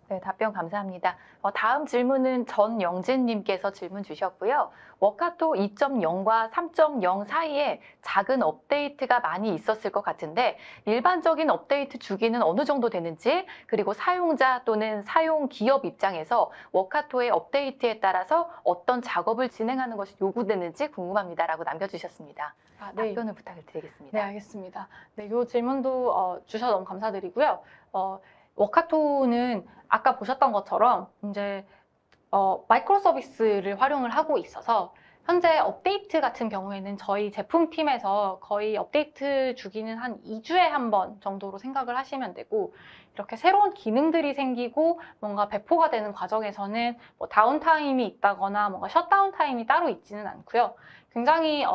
네, 답변 감사합니다. 다음 질문은 전영진님께서 질문 주셨고요. 워카토 2.0과 3.0 사이에 작은 업데이트가 많이 있었을 것 같은데 일반적인 업데이트 주기는 어느 정도 되는지 그리고 사용자 또는 사용 기업 입장에서 워카토의 업데이트에 따라서 어떤 작업을 진행하는 것이 요구되는지 궁금합니다라고 남겨주셨습니다. 아, 네. 답변을 부탁을 드리겠습니다. 네, 알겠습니다. 네, 이 질문도 주셔서 너무 감사드리고요. 워카토는 아까 보셨던 것처럼 이제 마이크로 서비스를 활용을 하고 있어서 현재 업데이트 같은 경우에는 저희 제품팀에서 거의 업데이트 주기는 한 2주에 한 번 정도로 생각을 하시면 되고 이렇게 새로운 기능들이 생기고 뭔가 배포가 되는 과정에서는 뭐 다운타임이 있다거나 뭔가 셧다운 타임이 따로 있지는 않고요. 굉장히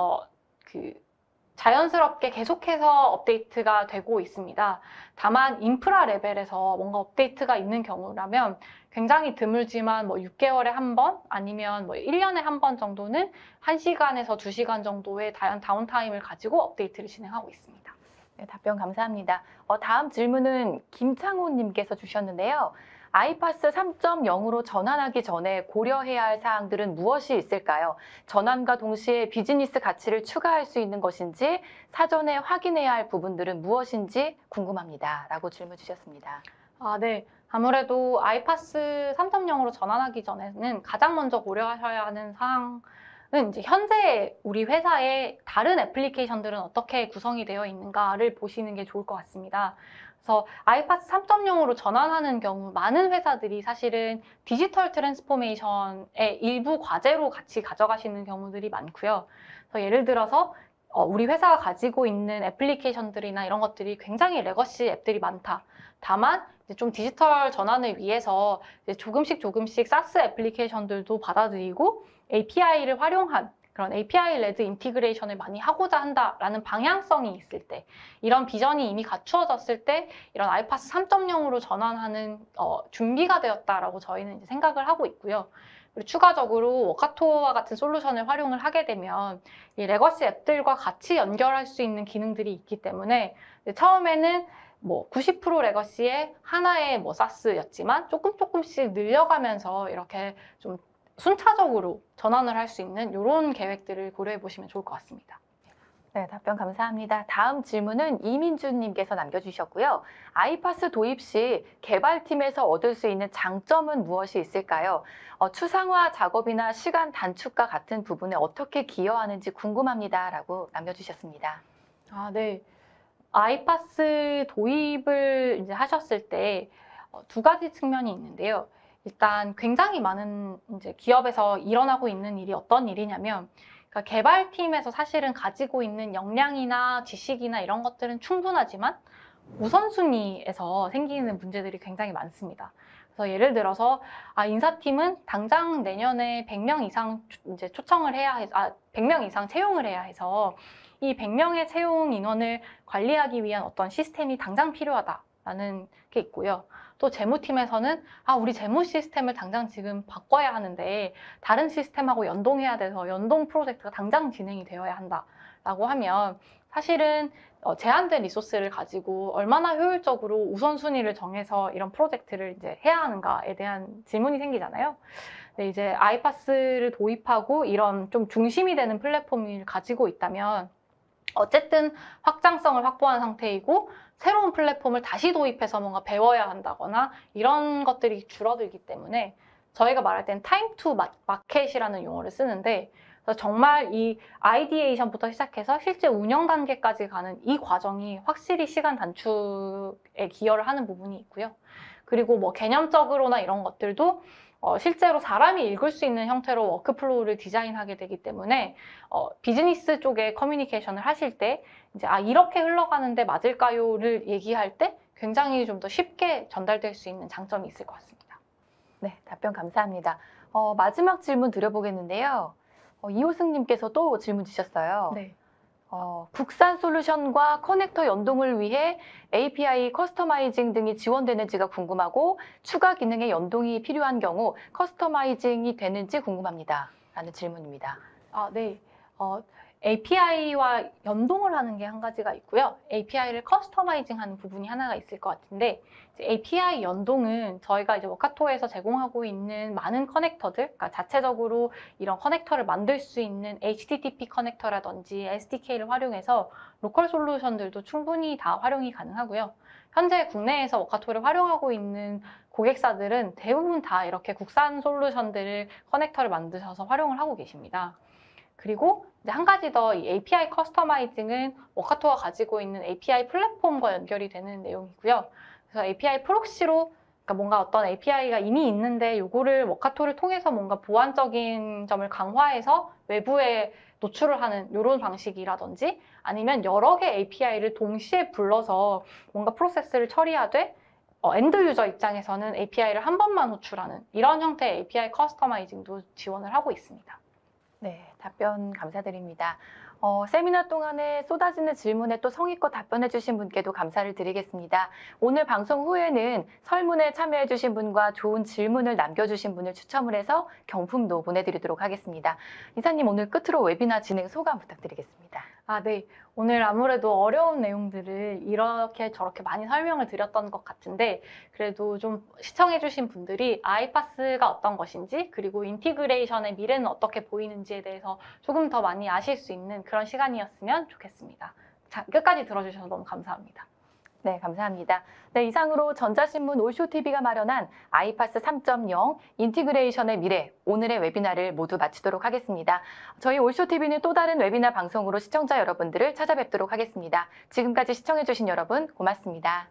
자연스럽게 계속해서 업데이트가 되고 있습니다. 다만 인프라 레벨에서 뭔가 업데이트가 있는 경우라면 굉장히 드물지만 뭐 6개월에 한 번 아니면 뭐 1년에 한 번 정도는 1시간에서 2시간 정도의 다운타임을 가지고 업데이트를 진행하고 있습니다. 네, 답변 감사합니다. 다음 질문은 김창호님께서 주셨는데요. 아이파스 3.0으로 전환하기 전에 고려해야 할 사항들은 무엇이 있을까요? 전환과 동시에 비즈니스 가치를 추가할 수 있는 것인지 사전에 확인해야 할 부분들은 무엇인지 궁금합니다. 라고 질문 주셨습니다. 아, 네. 아무래도 아이파스 3.0으로 전환하기 전에는 가장 먼저 고려하셔야 하는 사항은 이제 현재 우리 회사의 다른 애플리케이션들은 어떻게 구성이 되어 있는가를 보시는 게 좋을 것 같습니다. 그래서 아이파스 3.0으로 전환하는 경우 많은 회사들이 사실은 디지털 트랜스포메이션의 일부 과제로 같이 가져가시는 경우들이 많고요. 그래서 예를 들어서 우리 회사가 가지고 있는 애플리케이션들이나 이런 것들이 굉장히 레거시 앱들이 많다. 다만 이제 좀 디지털 전환을 위해서 이제 조금씩 사스 애플리케이션들도 받아들이고 API를 활용한 그런 API 레드 인티그레이션을 많이 하고자 한다라는 방향성이 있을 때 이런 비전이 이미 갖추어졌을 때 이런 아이파스 3.0으로 전환하는 준비가 되었다라고 저희는 이제 생각을 하고 있고요. 그리고 추가적으로 워카토와 같은 솔루션을 활용을 하게 되면 이 레거시 앱들과 같이 연결할 수 있는 기능들이 있기 때문에 처음에는 뭐 90% 레거시의 하나의 뭐 사스였지만 조금씩 늘려가면서 이렇게 좀 순차적으로 전환을 할 수 있는 이런 계획들을 고려해 보시면 좋을 것 같습니다. 네, 답변 감사합니다. 다음 질문은 이민주님께서 남겨주셨고요. 아이파스 도입 시 개발팀에서 얻을 수 있는 장점은 무엇이 있을까요? 추상화 작업이나 시간 단축과 같은 부분에 어떻게 기여하는지 궁금합니다. 라고 남겨주셨습니다. 아, 네. 아이파스 도입을 이제 하셨을 때 두 가지 측면이 있는데요. 일단 굉장히 많은 이제 기업에서 일어나고 있는 일이 어떤 일이냐면 그러니까 개발팀에서 사실은 가지고 있는 역량이나 지식이나 이런 것들은 충분하지만 우선순위에서 생기는 문제들이 굉장히 많습니다. 그래서 예를 들어서 인사팀은 당장 내년에 100명 이상 이제 초청을 해야 해서 100명 이상 채용을 해야 해서 이 100명의 채용 인원을 관리하기 위한 어떤 시스템이 당장 필요하다라는 게 있고요. 또 재무팀에서는 우리 재무 시스템을 당장 지금 바꿔야 하는데 다른 시스템하고 연동해야 돼서 연동 프로젝트가 당장 진행이 되어야 한다라고 하면 사실은 제한된 리소스를 가지고 얼마나 효율적으로 우선순위를 정해서 이런 프로젝트를 이제 해야 하는가에 대한 질문이 생기잖아요. 근데 이제 아이파스를 도입하고 이런 좀 중심이 되는 플랫폼을 가지고 있다면 어쨌든 확장성을 확보한 상태이고 새로운 플랫폼을 다시 도입해서 뭔가 배워야 한다거나 이런 것들이 줄어들기 때문에 저희가 말할 때는 타임 투 마켓이라는 용어를 쓰는데 그래서 정말 이 아이디에이션부터 시작해서 실제 운영 단계까지 가는 이 과정이 확실히 시간 단축에 기여를 하는 부분이 있고요. 그리고 뭐 개념적으로나 이런 것들도 실제로 사람이 읽을 수 있는 형태로 워크플로우를 디자인하게 되기 때문에 비즈니스 쪽에 커뮤니케이션을 하실 때 이제 이렇게 흘러가는데 맞을까요를 얘기할 때 굉장히 좀 더 쉽게 전달될 수 있는 장점이 있을 것 같습니다. 네, 답변 감사합니다. 마지막 질문 드려보겠는데요. 이호승님께서 또 질문 주셨어요. 네. 국산 솔루션과 커넥터 연동을 위해 API 커스터마이징 등이 지원되는지가 궁금하고 추가 기능의 연동이 필요한 경우 커스터마이징이 되는지 궁금합니다. 라는 질문입니다. 네. API와 연동을 하는 게 한 가지가 있고요. API를 커스터마이징하는 부분이 하나가 있을 것 같은데 API 연동은 저희가 이제 워카토에서 제공하고 있는 많은 커넥터들, 그러니까 자체적으로 이런 커넥터를 만들 수 있는 HTTP 커넥터라든지 SDK를 활용해서 로컬 솔루션들도 충분히 다 활용이 가능하고요. 현재 국내에서 워카토를 활용하고 있는 고객사들은 대부분 다 이렇게 국산 솔루션들을 커넥터를 만드셔서 활용을 하고 계십니다. 그리고 이제 한 가지 더 이 API 커스터마이징은 워카토가 가지고 있는 API 플랫폼과 연결이 되는 내용이고요. 그래서 API 프록시로 그러니까 뭔가 어떤 API가 이미 있는데 요거를 워카토를 통해서 뭔가 보안적인 점을 강화해서 외부에 노출을 하는 이런 방식이라든지 아니면 여러 개 API를 동시에 불러서 뭔가 프로세스를 처리하되 엔드 유저 입장에서는 API를 한 번만 호출하는 이런 형태의 API 커스터마이징도 지원을 하고 있습니다. 네, 답변 감사드립니다. 세미나 동안에 쏟아지는 질문에 또 성의껏 답변해 주신 분께도 감사를 드리겠습니다. 오늘 방송 후에는 설문에 참여해 주신 분과 좋은 질문을 남겨주신 분을 추첨을 해서 경품도 보내드리도록 하겠습니다. 이사님, 오늘 끝으로 웨비나 진행 소감 부탁드리겠습니다. 네. 오늘 아무래도 어려운 내용들을 이렇게 저렇게 많이 설명을 드렸던 것 같은데 그래도 좀 시청해주신 분들이 아이파스가 어떤 것인지 그리고 인티그레이션의 미래는 어떻게 보이는지에 대해서 조금 더 많이 아실 수 있는 그런 시간이었으면 좋겠습니다. 끝까지 들어주셔서 너무 감사합니다. 네, 감사합니다. 네, 이상으로 전자신문 올쇼TV가 마련한 아이파스 3.0 인티그레이션의 미래 오늘의 웨비나를 모두 마치도록 하겠습니다. 저희 올쇼TV는 또 다른 웨비나 방송으로 시청자 여러분들을 찾아뵙도록 하겠습니다. 지금까지 시청해주신 여러분 고맙습니다.